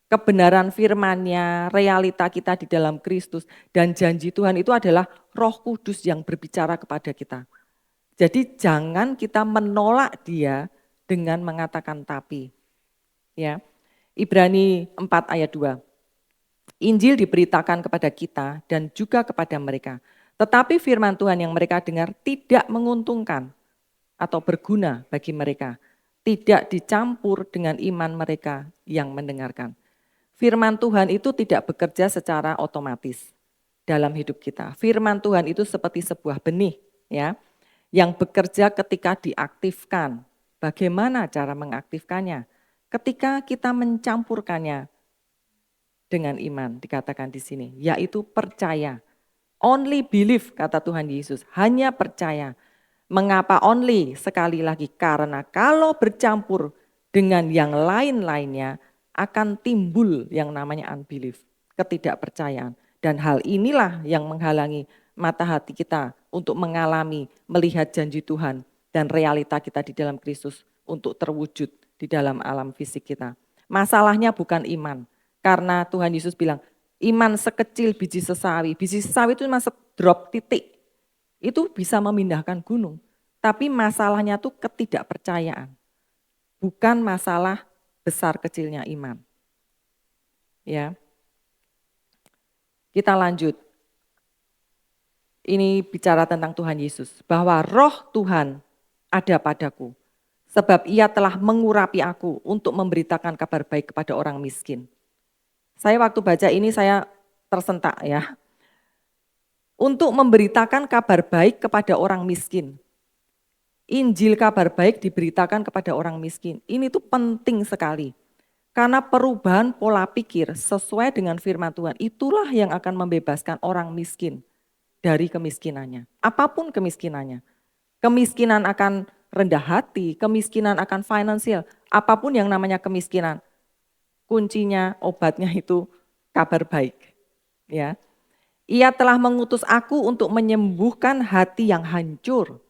Kebenaran firman-Nya, realita kita di dalam Kristus, dan janji Tuhan itu adalah Roh Kudus yang berbicara kepada kita. Jadi jangan kita menolak Dia dengan mengatakan tapi. Ya. Ibrani 4 ayat 2. Injil diberitakan kepada kita dan juga kepada mereka. Tetapi firman Tuhan yang mereka dengar tidak menguntungkan atau berguna bagi mereka. Tidak dicampur dengan iman mereka yang mendengarkan. Firman Tuhan itu tidak bekerja secara otomatis dalam hidup kita. Firman Tuhan itu seperti sebuah benih ya, yang bekerja ketika diaktifkan. Bagaimana cara mengaktifkannya? Ketika kita mencampurkannya dengan iman, dikatakan di sini, yaitu percaya. Only believe, kata Tuhan Yesus, hanya percaya. Mengapa only? Sekali lagi, karena kalau bercampur dengan yang lain-lainnya, akan timbul yang namanya unbelief, ketidakpercayaan. Dan hal inilah yang menghalangi mata hati kita untuk mengalami, melihat janji Tuhan dan realita kita di dalam Kristus untuk terwujud di dalam alam fisik kita. Masalahnya bukan iman, karena Tuhan Yesus bilang, iman sekecil biji sesawi itu masuk drop titik, itu bisa memindahkan gunung. Tapi masalahnya tuh ketidakpercayaan, bukan masalah besar kecilnya iman. Ya. Kita lanjut. Ini bicara tentang Tuhan Yesus, bahwa Roh Tuhan ada padaku, sebab Ia telah mengurapi aku untuk memberitakan kabar baik kepada orang miskin. Saya waktu baca ini saya tersentak ya. Untuk memberitakan kabar baik kepada orang miskin. Injil kabar baik diberitakan kepada orang miskin. Ini tuh penting sekali. Karena perubahan pola pikir sesuai dengan firman Tuhan, itulah yang akan membebaskan orang miskin dari kemiskinannya. Apapun kemiskinannya. Kemiskinan akan rendah hati, kemiskinan akan finansial, apapun yang namanya kemiskinan. Kuncinya, obatnya itu kabar baik. Ya. Ia telah mengutus aku untuk menyembuhkan hati yang hancur.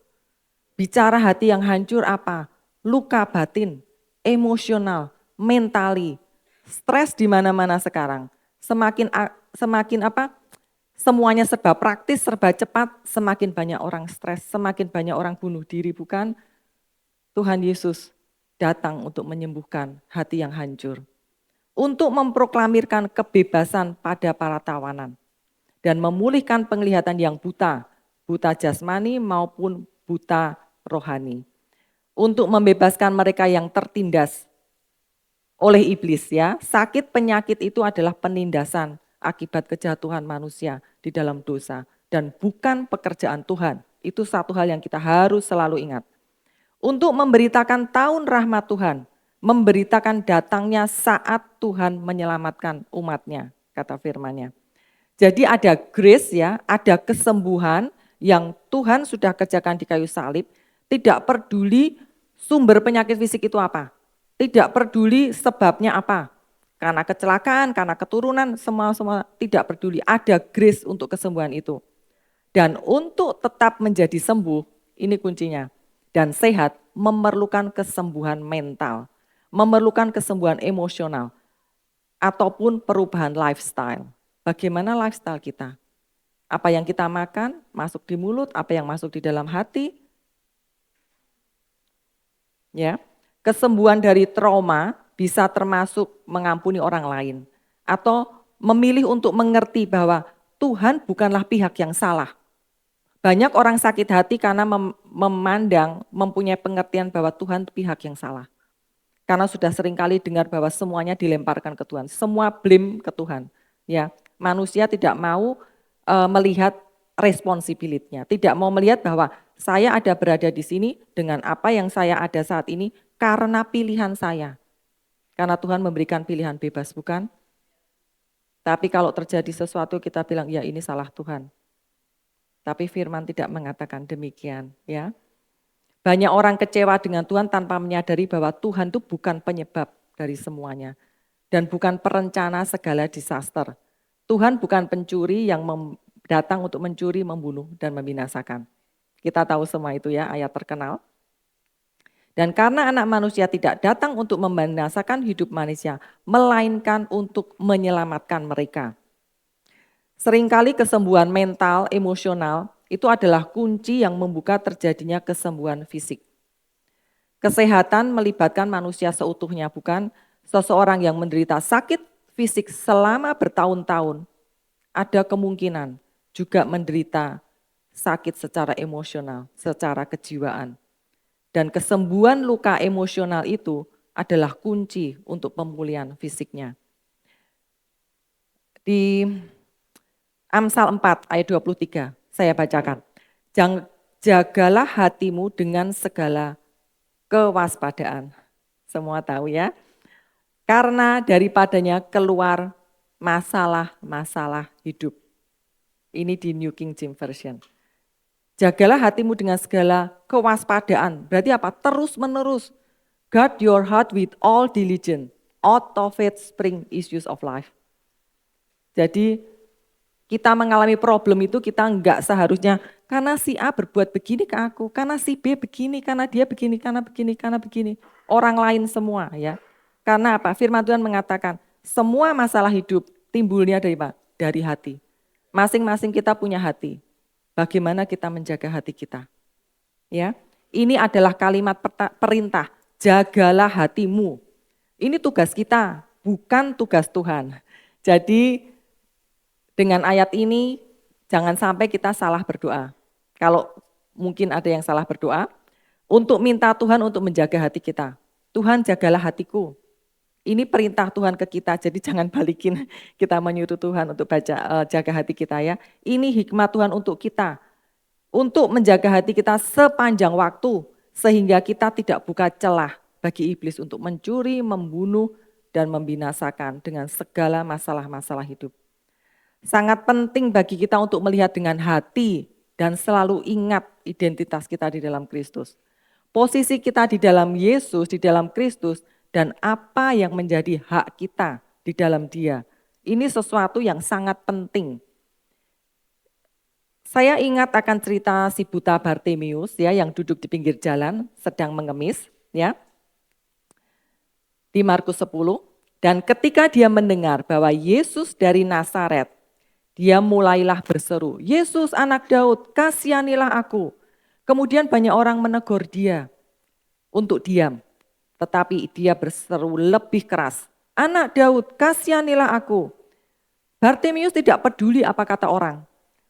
Bicara hati yang hancur apa? Luka batin, emosional, mentali, stres di mana-mana sekarang. Semakin apa? Semuanya serba praktis, serba cepat, semakin banyak orang stres, semakin banyak orang bunuh diri, bukan? Tuhan Yesus datang untuk menyembuhkan hati yang hancur. Untuk memproklamirkan kebebasan pada para tawanan. Dan memulihkan penglihatan yang buta jasmani maupun buta rohani. Untuk membebaskan mereka yang tertindas oleh iblis ya. Sakit penyakit itu adalah penindasan akibat kejatuhan manusia di dalam dosa. Dan bukan pekerjaan Tuhan. Itu satu hal yang kita harus selalu ingat. Untuk memberitakan tahun rahmat Tuhan. Memberitakan datangnya saat Tuhan menyelamatkan umatnya, kata firman-Nya. Jadi ada grace ya, ada kesembuhan yang Tuhan sudah kerjakan di kayu salib. Tidak peduli sumber penyakit fisik itu apa. Tidak peduli sebabnya apa. Karena kecelakaan, karena keturunan, semua tidak peduli. Ada grace untuk kesembuhan itu. Dan untuk tetap menjadi sembuh, ini kuncinya. Dan sehat memerlukan kesembuhan mental. Memerlukan kesembuhan emosional. Ataupun perubahan lifestyle. Bagaimana lifestyle kita? Apa yang kita makan, masuk di mulut, apa yang masuk di dalam hati. Ya, kesembuhan dari trauma bisa termasuk mengampuni orang lain. Atau memilih untuk mengerti bahwa Tuhan bukanlah pihak yang salah. Banyak orang sakit hati karena memandang, mempunyai pengertian bahwa Tuhan pihak yang salah. Karena sudah seringkali dengar bahwa semuanya dilemparkan ke Tuhan, semua blame ke Tuhan. Ya, manusia tidak mau melihat responsibility-nya, tidak mau melihat bahwa saya ada berada di sini dengan apa yang saya ada saat ini karena pilihan saya. Karena Tuhan memberikan pilihan bebas, bukan? Tapi kalau terjadi sesuatu kita bilang, ya ini salah Tuhan. Tapi firman tidak mengatakan demikian, ya. Banyak orang kecewa dengan Tuhan tanpa menyadari bahwa Tuhan itu bukan penyebab dari semuanya. Dan bukan perencana segala disaster. Tuhan bukan pencuri yang datang untuk mencuri, membunuh, dan membinasakan. Kita tahu semua itu ya, ayat terkenal. Dan karena anak manusia tidak datang untuk membinasakan hidup manusia, melainkan untuk menyelamatkan mereka. Seringkali kesembuhan mental, emosional, itu adalah kunci yang membuka terjadinya kesembuhan fisik. Kesehatan melibatkan manusia seutuhnya, bukan seseorang yang menderita sakit fisik selama bertahun-tahun. Ada kemungkinan juga menderita sakit secara emosional, secara kejiwaan. Dan kesembuhan luka emosional itu adalah kunci untuk pemulihan fisiknya. Di Amsal 4 ayat 23, saya bacakan. Jagalah hatimu dengan segala kewaspadaan. Semua tahu ya. Karena daripadanya keluar masalah-masalah hidup. Ini di New King James Version. Jagalah hatimu dengan segala kewaspadaan. Berarti apa? Terus menerus. Guard your heart with all diligence. Out of it spring issues of life. Jadi kita mengalami problem itu kita enggak seharusnya karena si A berbuat begini ke aku, karena si B begini, karena dia begini, karena begini, karena begini. Orang lain semua ya. Karena apa? Firman Tuhan mengatakan semua masalah hidup timbulnya dari apa? Dari hati. Masing-masing kita punya hati. Bagaimana kita menjaga hati kita? Ya. Ini adalah kalimat perintah, jagalah hatimu. Ini tugas kita, bukan tugas Tuhan. Jadi dengan ayat ini, jangan sampai kita salah berdoa. Kalau mungkin ada yang salah berdoa, untuk minta Tuhan untuk menjaga hati kita. Tuhan jagalah hatiku. Ini perintah Tuhan ke kita, jadi jangan balikin kita menyuruh Tuhan untuk jaga hati kita ya. Ini hikmat Tuhan untuk kita. Untuk menjaga hati kita sepanjang waktu, sehingga kita tidak buka celah bagi iblis untuk mencuri, membunuh, dan membinasakan dengan segala masalah-masalah hidup. Sangat penting bagi kita untuk melihat dengan hati dan selalu ingat identitas kita di dalam Kristus. Posisi kita di dalam Yesus, di dalam Kristus, dan apa yang menjadi hak kita di dalam Dia. Ini sesuatu yang sangat penting. Saya ingat akan cerita si buta Bartimeus ya, yang duduk di pinggir jalan sedang mengemis ya. Di Markus 10, dan ketika dia mendengar bahwa Yesus dari Nazaret, dia mulailah berseru, Yesus anak Daud, kasihanilah aku. Kemudian banyak orang menegur dia untuk diam. Tetapi dia berseru lebih keras, anak Daud, kasihanilah aku. Bartimeus tidak peduli apa kata orang.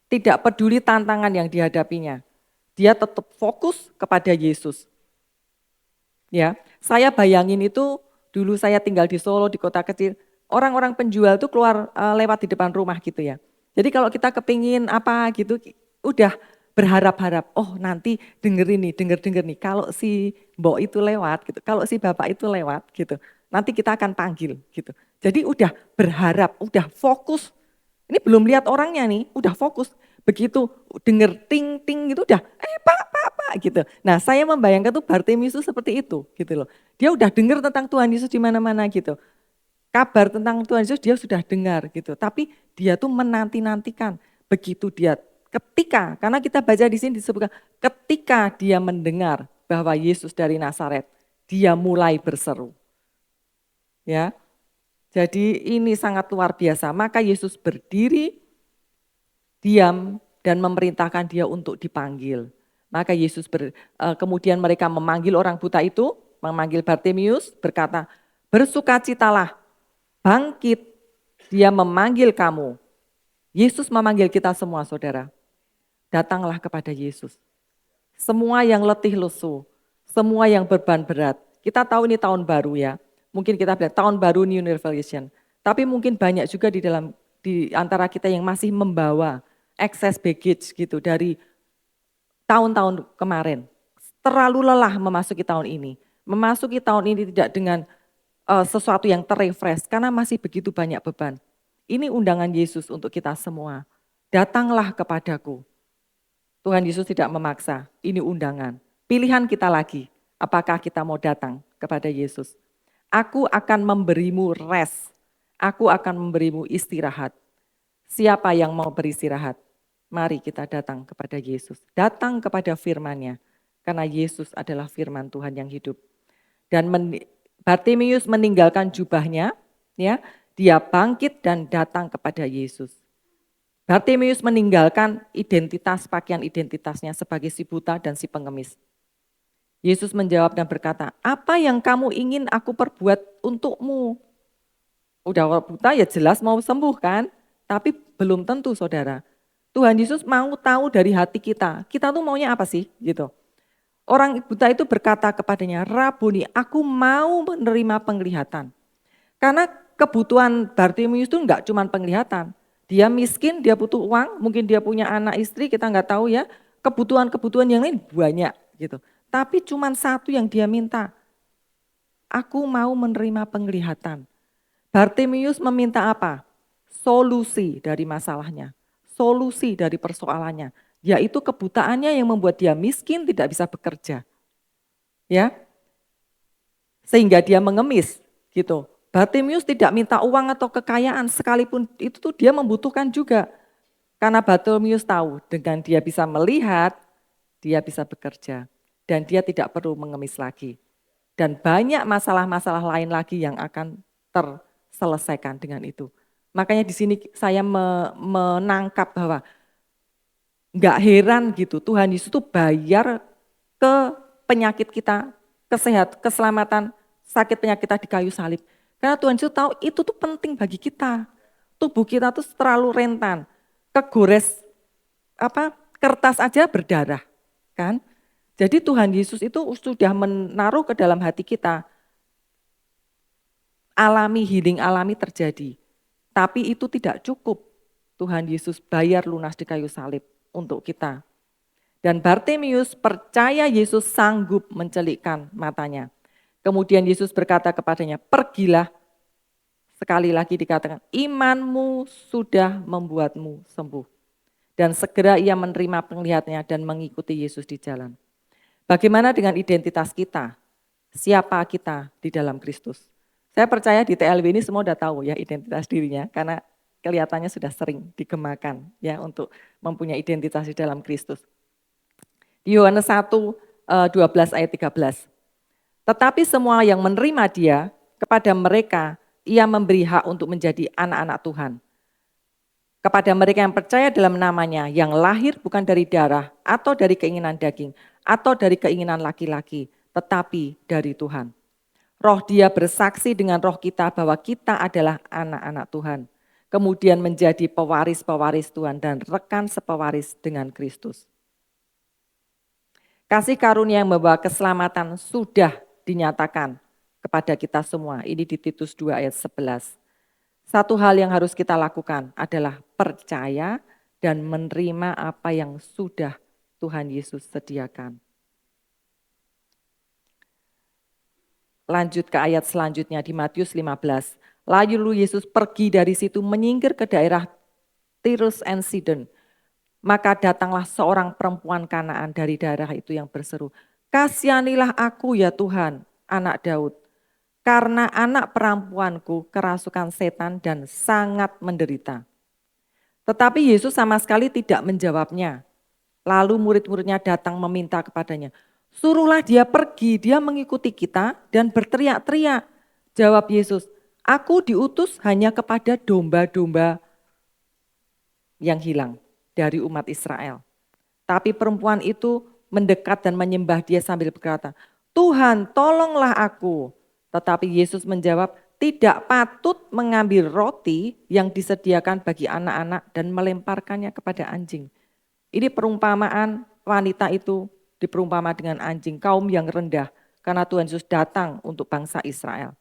Tidak peduli tantangan yang dihadapinya. Dia tetap fokus kepada Yesus. Ya, saya bayangin itu dulu saya tinggal di Solo, di kota kecil. Orang-orang penjual itu keluar lewat di depan rumah gitu ya. Jadi kalau kita kepingin apa gitu, udah berharap-harap, oh nanti denger nih, kalau si Mbok itu lewat gitu, kalau si Bapak itu lewat gitu, nanti kita akan panggil gitu. Jadi udah berharap, udah fokus, ini belum lihat orangnya nih, udah fokus. Begitu denger ting-ting gitu udah, Pak gitu. Nah saya membayangkan tuh Bartimeus itu seperti itu gitu loh. Dia udah dengar tentang Tuhan Yesus di mana-mana gitu. Kabar tentang Tuhan Yesus dia sudah dengar gitu, tapi dia tuh menanti-nantikan. Begitu dia karena kita baca di sini disebutkan ketika dia mendengar bahwa Yesus dari Nazaret, dia mulai berseru. Ya. Jadi ini sangat luar biasa. Maka Yesus berdiri, diam dan memerintahkan dia untuk dipanggil. Maka Yesus kemudian mereka memanggil orang buta itu, memanggil Bartimeus, berkata, bersukacitalah, bangkit, dia memanggil kamu. Yesus memanggil kita semua saudara. datanglah kepada Yesus. Semua yang letih lesu, semua yang beban berat. Kita tahu ini tahun baru ya. Mungkin kita bilang tahun baru New Revelation. Tapi mungkin banyak juga di antara kita yang masih membawa excess baggage gitu dari tahun-tahun kemarin. Terlalu lelah memasuki tahun ini. Memasuki tahun ini tidak dengan sesuatu yang terrefresh karena masih begitu banyak beban. Ini undangan Yesus untuk kita semua. Datanglah kepadaku. Tuhan Yesus tidak memaksa, ini undangan. Pilihan kita lagi, apakah kita mau datang kepada Yesus. Aku akan memberimu rest, aku akan memberimu istirahat. Siapa yang mau beristirahat? Mari kita datang kepada Yesus. Datang kepada firman-Nya, karena Yesus adalah firman Tuhan yang hidup. Dan Bartimeus meninggalkan jubahnya, ya, dia bangkit dan datang kepada Yesus. Bartimeus meninggalkan pakaian identitasnya sebagai si buta dan si pengemis. Yesus menjawab dan berkata, apa yang kamu ingin aku perbuat untukmu? Udah buta ya jelas mau sembuh kan? Tapi belum tentu saudara. Tuhan Yesus mau tahu dari hati kita. Kita tuh maunya apa sih? Gitu. Orang buta itu berkata kepadanya, Rabuni, aku mau menerima penglihatan. Karena kebutuhan Bartimeus itu enggak cuma penglihatan. Dia miskin, dia butuh uang, mungkin dia punya anak istri, kita enggak tahu ya. Kebutuhan-kebutuhan yang lain banyak gitu. Tapi cuma satu yang dia minta. Aku mau menerima penglihatan. Bartimeus meminta apa? Solusi dari masalahnya. Solusi dari persoalannya. Yaitu kebutaannya yang membuat dia miskin, tidak bisa bekerja. Ya, sehingga dia mengemis gitu. Bartimeus tidak minta uang atau kekayaan, sekalipun itu tuh dia membutuhkan juga. Karena Bartimeus tahu dengan dia bisa melihat, dia bisa bekerja. Dan dia tidak perlu mengemis lagi. Dan banyak masalah-masalah lain lagi yang akan terselesaikan dengan itu. Makanya di sini saya menangkap bahwa enggak heran gitu, Tuhan Yesus itu bayar ke penyakit kita, keselamatan, sakit penyakit kita di kayu salib. Karena Tuhan Yesus tahu itu tuh penting bagi kita. Tubuh kita tuh terlalu rentan. Kegores kertas aja berdarah, kan? Jadi Tuhan Yesus itu sudah menaruh ke dalam hati kita. Healing alami terjadi. Tapi itu tidak cukup. Tuhan Yesus bayar lunas di kayu salib untuk kita. Dan Bartimeus percaya Yesus sanggup mencelikkan matanya. Kemudian Yesus berkata kepadanya, pergilah. Sekali lagi dikatakan, imanmu sudah membuatmu sembuh. Dan segera ia menerima penglihatannya dan mengikuti Yesus di jalan. Bagaimana dengan identitas kita? Siapa kita di dalam Kristus? Saya percaya di TLB ini semua sudah tahu ya identitas dirinya, karena kelihatannya sudah sering digemakan ya untuk mempunyai identitas di dalam Kristus. Di Yohanes 1, 12 ayat 13. Tetapi semua yang menerima dia, kepada mereka ia memberi hak untuk menjadi anak-anak Tuhan. Kepada mereka yang percaya dalam namanya, yang lahir bukan dari darah atau dari keinginan daging atau dari keinginan laki-laki, tetapi dari Tuhan. Roh dia bersaksi dengan roh kita bahwa kita adalah anak-anak Tuhan. Kemudian menjadi pewaris-pewaris Tuhan dan rekan sepewaris dengan Kristus. Kasih karunia yang membawa keselamatan sudah dinyatakan kepada kita semua. Ini di Titus 2 ayat 11. Satu hal yang harus kita lakukan adalah percaya dan menerima apa yang sudah Tuhan Yesus sediakan. Lanjut ke ayat selanjutnya di Matius 15. Lalu Yesus pergi dari situ menyingkir ke daerah Tirus and Sidon. Maka datanglah seorang perempuan Kanaan dari daerah itu yang berseru, kasihanilah aku ya Tuhan, anak Daud. Karena anak perempuanku kerasukan setan dan sangat menderita. Tetapi Yesus sama sekali tidak menjawabnya. Lalu murid-muridnya datang meminta kepadanya, suruhlah dia pergi, dia mengikuti kita dan berteriak-teriak. Jawab Yesus, aku diutus hanya kepada domba-domba yang hilang dari umat Israel. Tapi perempuan itu mendekat dan menyembah dia sambil berkata, Tuhan tolonglah aku. Tetapi Yesus menjawab, tidak patut mengambil roti yang disediakan bagi anak-anak dan melemparkannya kepada anjing. Ini perumpamaan wanita itu diperumpama dengan anjing, kaum yang rendah, karena Tuhan Yesus datang untuk bangsa Israel.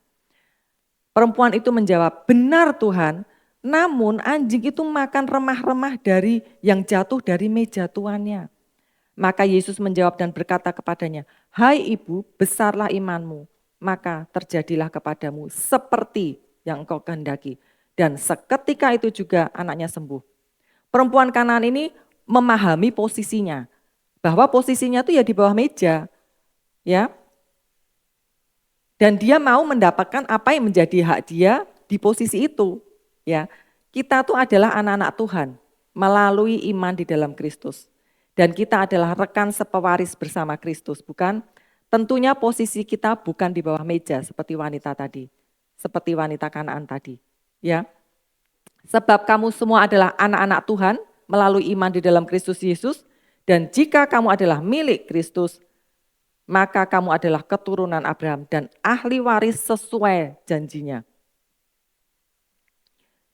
Perempuan itu menjawab, benar Tuhan, namun anjing itu makan remah-remah dari yang jatuh dari meja tuannya. Maka Yesus menjawab dan berkata kepadanya, hai ibu, besarlah imanmu, maka terjadilah kepadamu seperti yang engkau kehendaki. Dan seketika itu juga anaknya sembuh. Perempuan Kanaan ini memahami posisinya, bahwa posisinya itu ya di bawah meja, ya. Dan dia mau mendapatkan apa yang menjadi hak dia di posisi itu, ya. Kita tuh adalah anak-anak Tuhan melalui iman di dalam Kristus. Dan kita adalah rekan sepewaris bersama Kristus, bukan? Tentunya posisi kita bukan di bawah meja seperti wanita tadi, seperti wanita Kanaan tadi, ya. Sebab kamu semua adalah anak-anak Tuhan melalui iman di dalam Kristus Yesus, dan jika kamu adalah milik Kristus, maka kamu adalah keturunan Abraham dan ahli waris sesuai janjinya.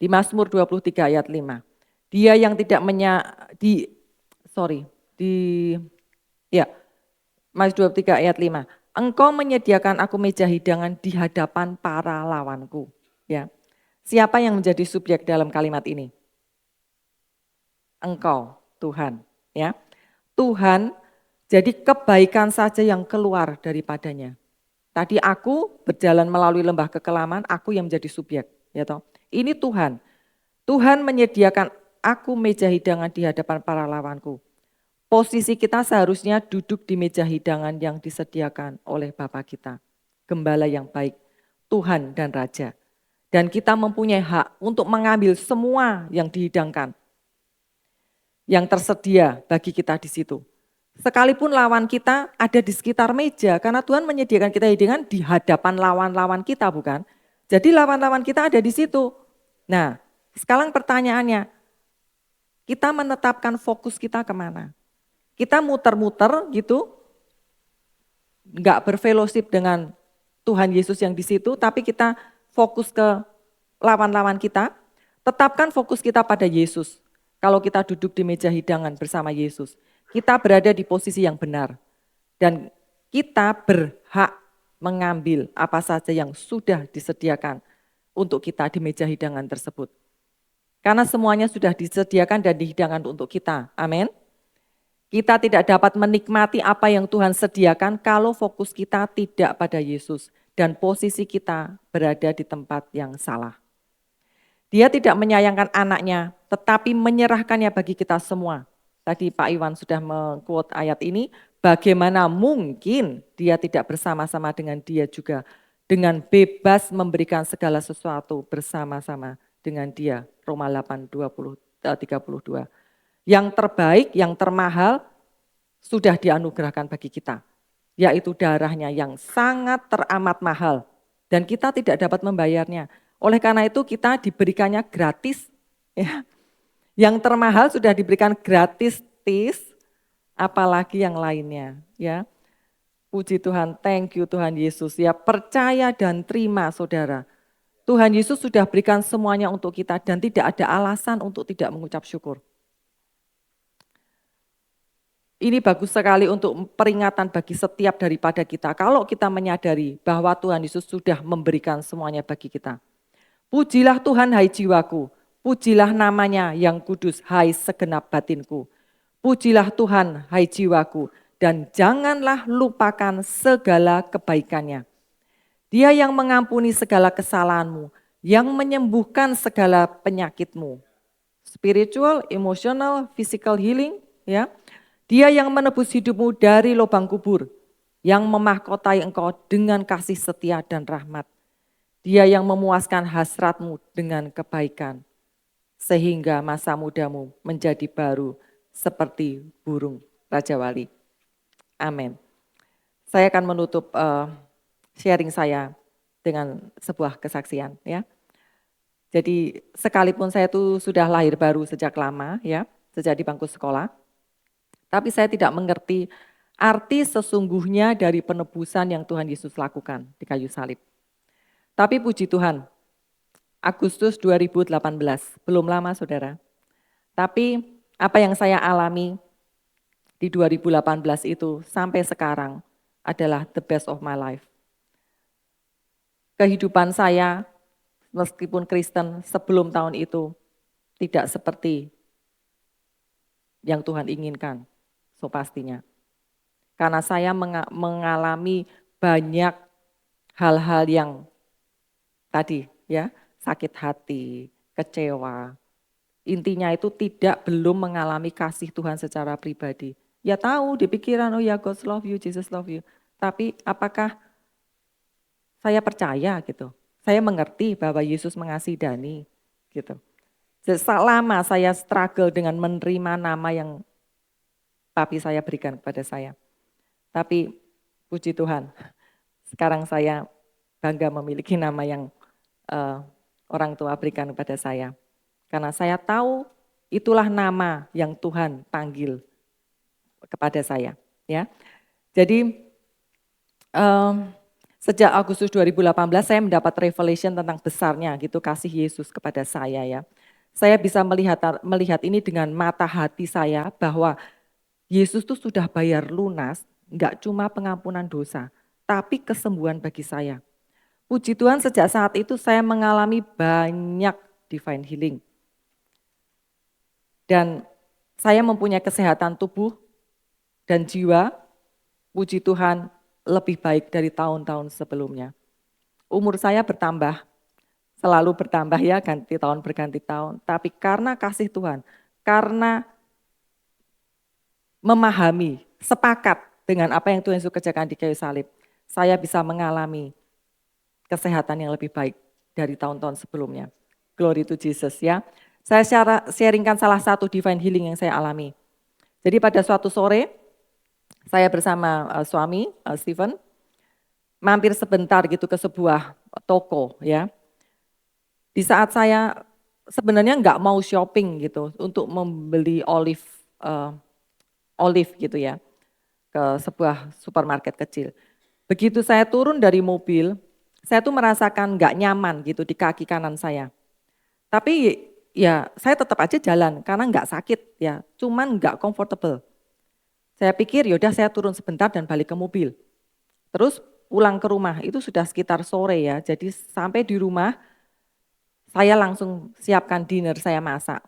Di Mazmur 23 ayat 5. Dia yang tidak Mazmur 23 ayat 5. Engkau menyediakan aku meja hidangan di hadapan para lawanku. Ya. Siapa yang menjadi subjek dalam kalimat ini? Engkau, Tuhan. Ya. Tuhan, jadi kebaikan saja yang keluar daripadanya. Tadi aku berjalan melalui lembah kekelaman, aku yang menjadi subjek. Ya toh. Ini Tuhan. Tuhan menyediakan aku meja hidangan di hadapan para lawanku. Posisi kita seharusnya duduk di meja hidangan yang disediakan oleh Bapa kita. Gembala yang baik, Tuhan dan Raja. Dan kita mempunyai hak untuk mengambil semua yang dihidangkan, yang tersedia bagi kita di situ. Sekalipun lawan kita ada di sekitar meja, karena Tuhan menyediakan kita hidangan di hadapan lawan-lawan kita, bukan? Jadi lawan-lawan kita ada di situ. Nah, sekarang pertanyaannya, kita menetapkan fokus kita kemana? Kita muter-muter gitu, nggak berfellowship dengan Tuhan Yesus yang di situ, tapi kita fokus ke lawan-lawan kita. Tetapkan fokus kita pada Yesus. Kalau kita duduk di meja hidangan bersama Yesus, kita berada di posisi yang benar. Dan kita berhak mengambil apa saja yang sudah disediakan untuk kita di meja hidangan tersebut. Karena semuanya sudah disediakan dan dihidangkan untuk kita. Amin. Kita tidak dapat menikmati apa yang Tuhan sediakan kalau fokus kita tidak pada Yesus dan posisi kita berada di tempat yang salah. Dia tidak menyayangkan anaknya, tetapi menyerahkannya bagi kita semua. Tadi Pak Iwan sudah meng-quote ayat ini, bagaimana mungkin dia tidak bersama-sama dengan dia juga, dengan bebas memberikan segala sesuatu bersama-sama dengan dia. Roma 8, 32. Yang terbaik, yang termahal sudah dianugerahkan bagi kita, yaitu darahnya yang sangat teramat mahal dan kita tidak dapat membayarnya. Oleh karena itu kita diberikannya gratis. Ya. Yang termahal sudah diberikan gratis, apalagi yang lainnya. Ya. Puji Tuhan, thank you Tuhan Yesus. Ya, percaya dan terima saudara. Tuhan Yesus sudah berikan semuanya untuk kita dan tidak ada alasan untuk tidak mengucap syukur. Ini bagus sekali untuk peringatan bagi setiap daripada kita. Kalau kita menyadari bahwa Tuhan Yesus sudah memberikan semuanya bagi kita. Pujilah Tuhan hai jiwaku, pujilah namanya yang kudus hai segenap batinku. Pujilah Tuhan hai jiwaku dan janganlah lupakan segala kebaikannya. Dia yang mengampuni segala kesalahanmu, yang menyembuhkan segala penyakitmu. Spiritual, emotional, physical healing, ya. Dia yang menebus hidupmu dari lubang kubur, yang memahkotai engkau dengan kasih setia dan rahmat. Dia yang memuaskan hasratmu dengan kebaikan, sehingga masa mudamu menjadi baru seperti burung Raja Wali. Amin. Saya akan menutup sharing saya dengan sebuah kesaksian, ya. Jadi sekalipun saya itu sudah lahir baru sejak lama, ya, sejak di bangku sekolah, tapi saya tidak mengerti arti sesungguhnya dari penebusan yang Tuhan Yesus lakukan di kayu salib. Tapi puji Tuhan, Agustus 2018, belum lama saudara. Tapi apa yang saya alami di 2018 itu sampai sekarang adalah the best of my life. Kehidupan saya meskipun Kristen sebelum tahun itu tidak seperti yang Tuhan inginkan, so pastinya. Karena saya mengalami banyak hal-hal yang tadi ya, sakit hati, kecewa. Intinya itu belum mengalami kasih Tuhan secara pribadi. Ya tahu di pikiran, oh ya God love you, Jesus love you. Tapi apakah saya percaya gitu? Saya mengerti bahwa Yesus mengasihi Dani gitu. Selama saya struggle dengan menerima nama yang papi saya berikan kepada saya. Tapi puji Tuhan, sekarang saya bangga memiliki nama yang orang tua berikan kepada saya. Karena saya tahu itulah nama yang Tuhan panggil kepada saya. Ya, jadi sejak Agustus 2018 saya mendapat revelation tentang besarnya gitu kasih Yesus kepada saya ya. Saya bisa melihat ini dengan mata hati saya bahwa Yesus tuh sudah bayar lunas, enggak cuma pengampunan dosa, tapi kesembuhan bagi saya. Puji Tuhan sejak saat itu saya mengalami banyak divine healing. Dan saya mempunyai kesehatan tubuh dan jiwa, puji Tuhan lebih baik dari tahun-tahun sebelumnya. Umur saya bertambah, selalu bertambah ya, ganti tahun berganti tahun. Tapi karena kasih Tuhan, karena memahami, sepakat dengan apa yang Tuhan Yesus kerjakan di kayu salib, saya bisa mengalami kesehatan yang lebih baik dari tahun-tahun sebelumnya. Glory to Jesus ya. Saya sharingkan salah satu divine healing yang saya alami. Jadi pada suatu sore, saya bersama suami, Stephen, mampir sebentar gitu ke sebuah toko ya. Di saat saya sebenarnya nggak mau shopping gitu untuk membeli olive gitu ya ke sebuah supermarket kecil. Begitu saya turun dari mobil, saya tuh merasakan nggak nyaman gitu di kaki kanan saya. Tapi ya saya tetap aja jalan karena nggak sakit ya, cuman nggak comfortable. Saya pikir yaudah saya turun sebentar dan balik ke mobil. Terus pulang ke rumah itu sudah sekitar sore ya, jadi sampai di rumah saya langsung siapkan dinner, saya masak.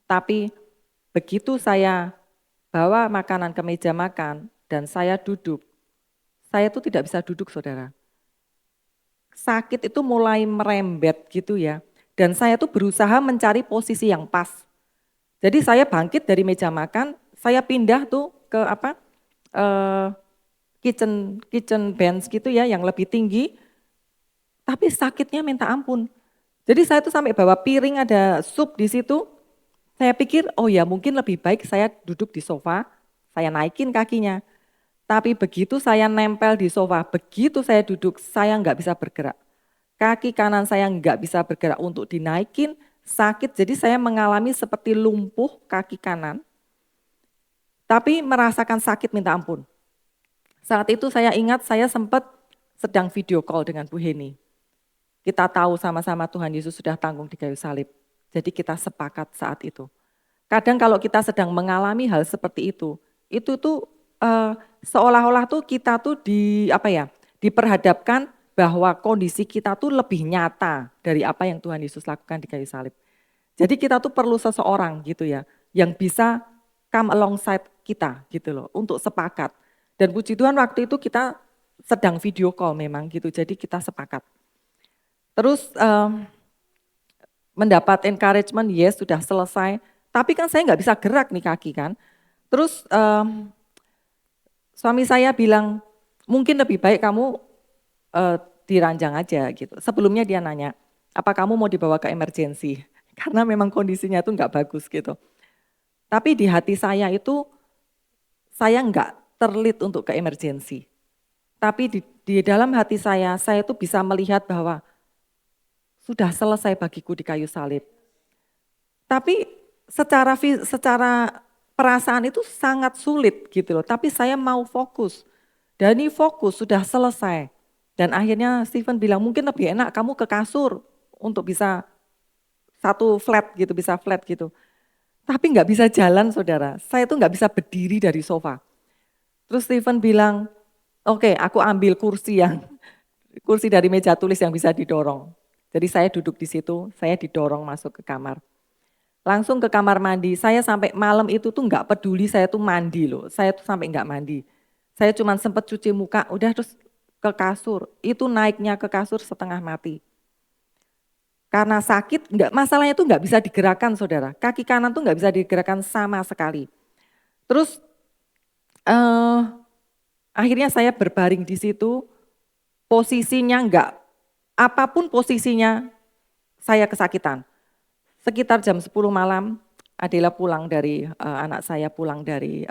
Tapi begitu saya bawa makanan ke meja makan dan saya duduk, saya tuh tidak bisa duduk saudara. Sakit itu mulai merembet gitu ya, dan saya tuh berusaha mencari posisi yang pas. Jadi saya bangkit dari meja makan, saya pindah tuh ke kitchen bench gitu ya yang lebih tinggi, tapi sakitnya minta ampun. Jadi saya tuh sampai bawa piring ada sup di situ, saya pikir oh ya mungkin lebih baik saya duduk di sofa, saya naikin kakinya. Tapi begitu saya nempel di sofa, begitu saya duduk, saya nggak bisa bergerak. Kaki kanan saya nggak bisa bergerak untuk dinaikin, sakit. Jadi saya mengalami seperti lumpuh kaki kanan, tapi merasakan sakit minta ampun. Saat itu saya ingat saya sempat sedang video call dengan Bu Heni. Kita tahu sama-sama Tuhan Yesus sudah tanggung di kayu salib. Jadi kita sepakat saat itu. Kadang kalau kita sedang mengalami hal seperti itu tuh seolah-olah tuh kita tuh diperhadapkan bahwa kondisi kita tuh lebih nyata dari apa yang Tuhan Yesus lakukan di kayu salib. Jadi kita tuh perlu seseorang gitu ya, yang bisa come alongside kita gitu loh, untuk sepakat. Dan puji Tuhan waktu itu kita sedang video call memang gitu, jadi kita sepakat. Terus mendapat encouragement, yes sudah selesai, tapi kan saya nggak bisa gerak nih kaki kan. Terus suami saya bilang, mungkin lebih baik kamu diranjang aja gitu. Sebelumnya dia nanya, apa kamu mau dibawa ke emergency? Karena memang kondisinya itu nggak bagus gitu. Tapi di hati saya itu, saya nggak terlit untuk ke emergency. Tapi di dalam hati saya itu bisa melihat bahwa sudah selesai bagiku di kayu salib. Tapi secara perasaan itu sangat sulit gitu loh, tapi saya mau fokus. Dan ini fokus sudah selesai. Dan akhirnya Stephen bilang mungkin lebih enak kamu ke kasur untuk bisa satu flat gitu, bisa flat gitu. Tapi nggak bisa jalan saudara, saya tuh nggak bisa berdiri dari sofa. Terus Stephen bilang, oke, aku ambil kursi dari meja tulis yang bisa didorong. Jadi saya duduk di situ, saya didorong masuk ke kamar. Langsung ke kamar mandi, saya sampai malam itu tuh nggak peduli saya tuh mandi loh, saya tuh sampai nggak mandi. Saya cuma sempat cuci muka, udah terus ke kasur, itu naiknya ke kasur setengah mati. Karena sakit, masalahnya tuh nggak bisa digerakkan saudara, kaki kanan tuh nggak bisa digerakkan sama sekali. Terus akhirnya saya berbaring di situ, posisinya nggak, apapun posisinya saya kesakitan. Sekitar jam 10 malam, Adela pulang dari, anak saya pulang dari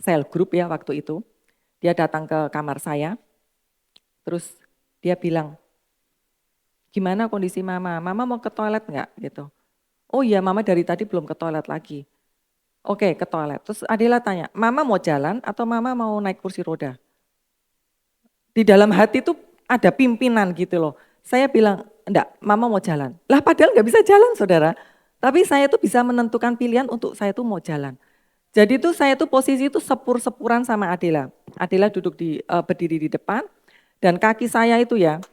sel group ya waktu itu. Dia datang ke kamar saya, terus dia bilang, gimana kondisi mama? Mama mau ke toilet nggak? Gitu. Oh iya, mama dari tadi belum ke toilet lagi. Oke, ke toilet. Terus Adela tanya, mama mau jalan atau mama mau naik kursi roda? Di dalam hati tuh ada pimpinan gitu loh. Saya bilang, enggak, mama mau jalan. Lah padahal nggak bisa jalan saudara. Tapi saya tuh bisa menentukan pilihan untuk saya tuh mau jalan. Jadi tuh saya tuh posisi itu sepur-sepuran sama Adela. Adela duduk berdiri di depan dan kaki saya itu ya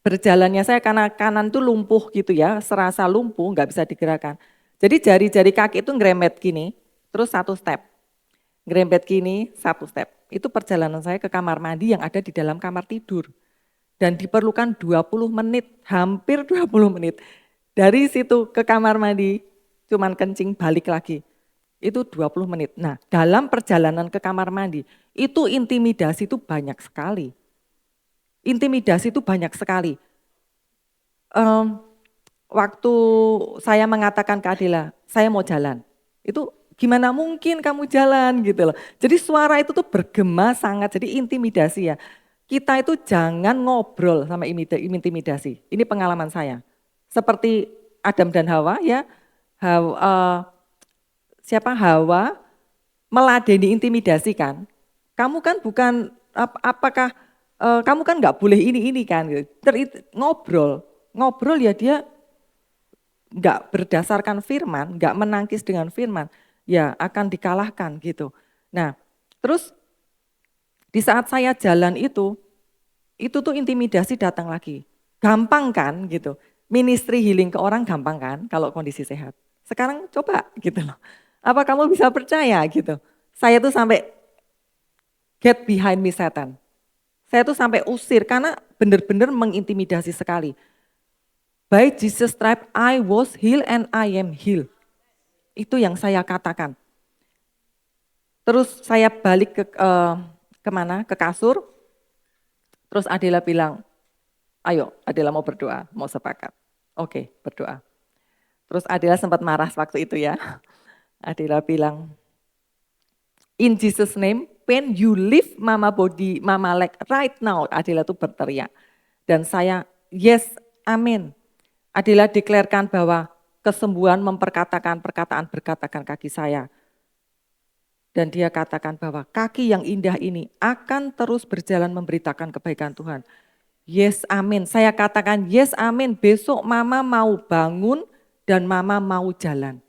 berjalannya saya karena kanan tuh lumpuh gitu ya, serasa lumpuh nggak bisa digerakkan. Jadi jari-jari kaki itu ngerembet gini, terus satu step. Ngerembet gini, satu step. Itu perjalanan saya ke kamar mandi yang ada di dalam kamar tidur. Dan diperlukan 20 menit, hampir 20 menit. Dari situ ke kamar mandi, cuman kencing balik lagi. Itu 20 menit. Nah, dalam perjalanan ke kamar mandi, itu intimidasi itu banyak sekali. Intimidasi itu banyak sekali. Waktu saya mengatakan ke Adela, saya mau jalan. Itu gimana mungkin kamu jalan gitu loh. Jadi suara itu tuh bergema sangat, jadi intimidasi ya. Kita itu jangan ngobrol sama intimidasi. Ini pengalaman saya. Seperti Adam dan Hawa ya, Hawa meladeni intimidasi kan. Kamu kan bukan, apakah kamu kan nggak boleh ini kan. Gitu. Ngobrol ya dia nggak berdasarkan firman, nggak menangkis dengan firman, ya akan dikalahkan gitu. Nah, terus di saat saya jalan itu tuh intimidasi datang lagi. Gampang kan gitu. Ministry healing ke orang gampang kan kalau kondisi sehat. Sekarang coba gitu loh. Apa kamu bisa percaya gitu. Saya tuh sampai get behind me Satan. Saya tuh sampai usir karena benar-benar mengintimidasi sekali. By Jesus stripe I was healed and I am healed. Itu yang saya katakan. Terus saya balik kemana? Ke kasur. Terus Adela bilang, ayo Adela mau berdoa, mau sepakat. Oke, berdoa. Terus Adela sempat marah waktu itu ya. Adela bilang, in Jesus name, when you leave mama body, mama leg right now. Adela tuh berteriak. Dan saya, yes, amin. Adela deklarkan bahwa kesembuhan memperkatakan perkataan berkatakan kaki saya. Dan dia katakan bahwa kaki yang indah ini akan terus berjalan memberitakan kebaikan Tuhan. Yes, amin. Saya katakan yes, amin. Besok mama mau bangun dan mama mau jalan.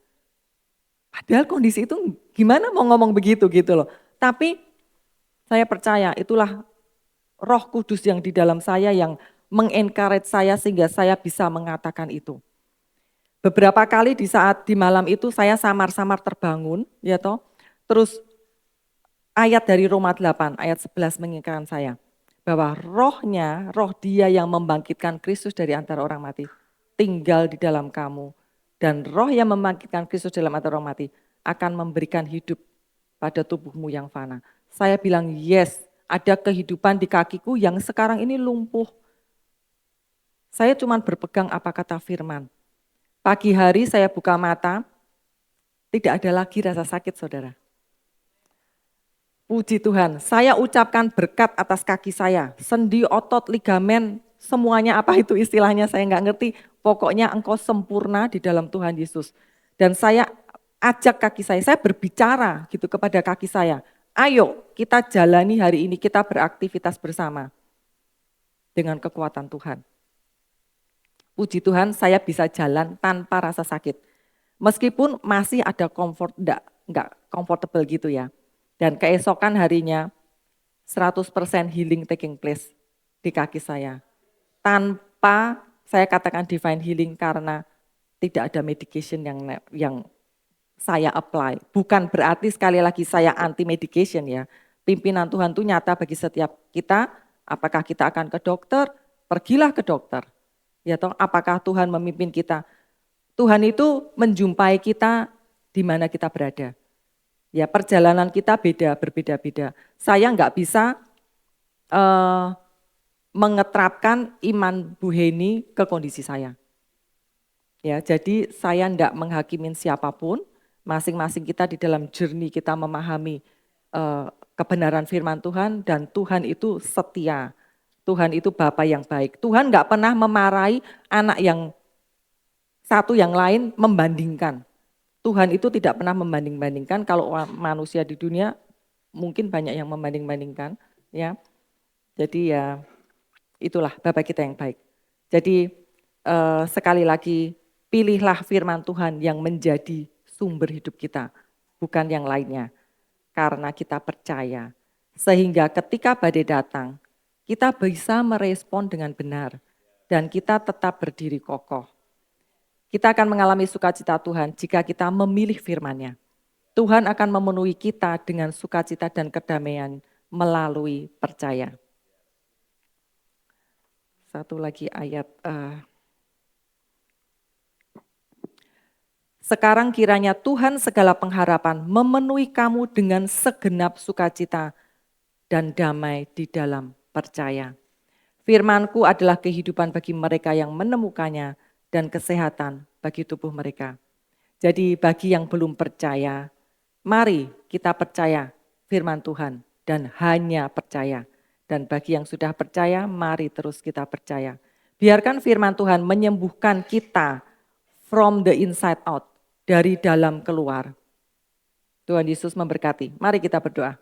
Padahal kondisi itu gimana mau ngomong begitu gitu loh. Tapi saya percaya itulah Roh Kudus yang di dalam saya yang mengencourage saya sehingga saya bisa mengatakan itu. Beberapa kali di saat di malam itu saya samar-samar terbangun, ya toh. Terus ayat dari Roma 8, ayat 11 mengingatkan saya bahwa roh dia yang membangkitkan Kristus dari antara orang mati tinggal di dalam kamu. Dan roh yang membangkitkan Kristus dalam antara orang mati akan memberikan hidup pada tubuhmu yang fana. Saya bilang yes, ada kehidupan di kakiku yang sekarang ini lumpuh. Saya cuma berpegang apa kata firman. Pagi hari saya buka mata, tidak ada lagi rasa sakit saudara. Puji Tuhan, saya ucapkan berkat atas kaki saya, sendi, otot, ligamen, semuanya apa itu istilahnya saya nggak ngerti. Pokoknya engkau sempurna di dalam Tuhan Yesus. Dan saya ajak kaki saya berbicara gitu kepada kaki saya. Ayo kita jalani hari ini, kita beraktivitas bersama dengan kekuatan Tuhan. Puji Tuhan saya bisa jalan tanpa rasa sakit. Meskipun masih ada enggak comfortable gitu ya. Dan keesokan harinya 100% healing taking place di kaki saya. Tanpa saya katakan divine healing karena tidak ada medication yang saya apply. Bukan berarti sekali lagi saya anti medication ya. Pimpinan Tuhan itu nyata bagi setiap kita. Apakah kita akan ke dokter? Pergilah ke dokter. Ya toh, apakah Tuhan memimpin kita? Tuhan itu menjumpai kita di mana kita berada. Ya, perjalanan kita berbeda-beda. Saya nggak bisa mengeterapkan iman Bu Heni ke kondisi saya. Ya, jadi saya enggak menghakimin siapapun, masing-masing kita di dalam journey kita memahami kebenaran firman Tuhan dan Tuhan itu setia. Tuhan itu Bapa yang baik. Tuhan enggak pernah memarahi anak yang satu yang lain membandingkan. Tuhan itu tidak pernah membanding-bandingkan. Kalau manusia di dunia mungkin banyak yang membanding-bandingkan, ya. Jadi ya itulah Bapa kita yang baik. Jadi sekali lagi pilihlah firman Tuhan yang menjadi sumber hidup kita, bukan yang lainnya. Karena kita percaya, sehingga ketika badai datang, kita bisa merespon dengan benar dan kita tetap berdiri kokoh. Kita akan mengalami sukacita Tuhan jika kita memilih firman-Nya. Tuhan akan memenuhi kita dengan sukacita dan kedamaian melalui percaya. Satu lagi ayat. Sekarang kiranya Tuhan segala pengharapan memenuhi kamu dengan segenap sukacita dan damai di dalam percaya. Firman-Ku adalah kehidupan bagi mereka yang menemukannya dan kesehatan bagi tubuh mereka. Jadi bagi yang belum percaya, mari kita percaya firman Tuhan dan hanya percaya. Dan bagi yang sudah percaya, mari terus kita percaya. Biarkan firman Tuhan menyembuhkan kita from the inside out, dari dalam keluar. Tuhan Yesus memberkati. Mari kita berdoa.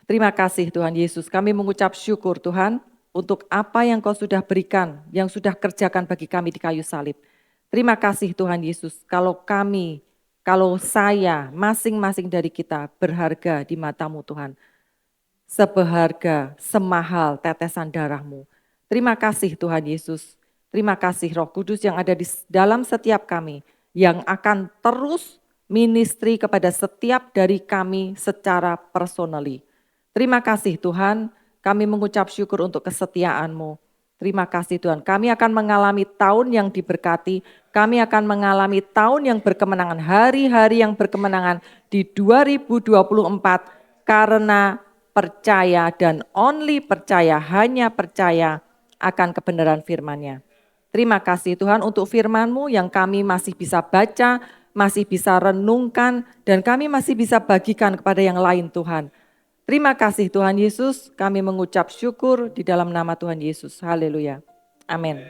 Terima kasih Tuhan Yesus, kami mengucap syukur Tuhan untuk apa yang Kau sudah berikan, yang sudah kerjakan bagi kami di kayu salib. Terima kasih Tuhan Yesus, kalau saya, masing-masing dari kita berharga di mata-Mu Tuhan. Seberharga, semahal tetesan darah-Mu. Terima kasih Tuhan Yesus, terima kasih Roh Kudus yang ada di dalam setiap kami, yang akan terus ministry kepada setiap dari kami secara personally. Terima kasih Tuhan, kami mengucap syukur untuk kesetiaan-Mu. Terima kasih Tuhan, kami akan mengalami tahun yang diberkati, kami akan mengalami tahun yang berkemenangan, hari-hari yang berkemenangan di 2024 karena percaya dan only percaya, hanya percaya akan kebenaran firman-Nya. Terima kasih Tuhan untuk firman-Mu yang kami masih bisa baca, masih bisa renungkan, dan kami masih bisa bagikan kepada yang lain Tuhan. Terima kasih Tuhan Yesus, kami mengucap syukur di dalam nama Tuhan Yesus. Haleluya. Amin.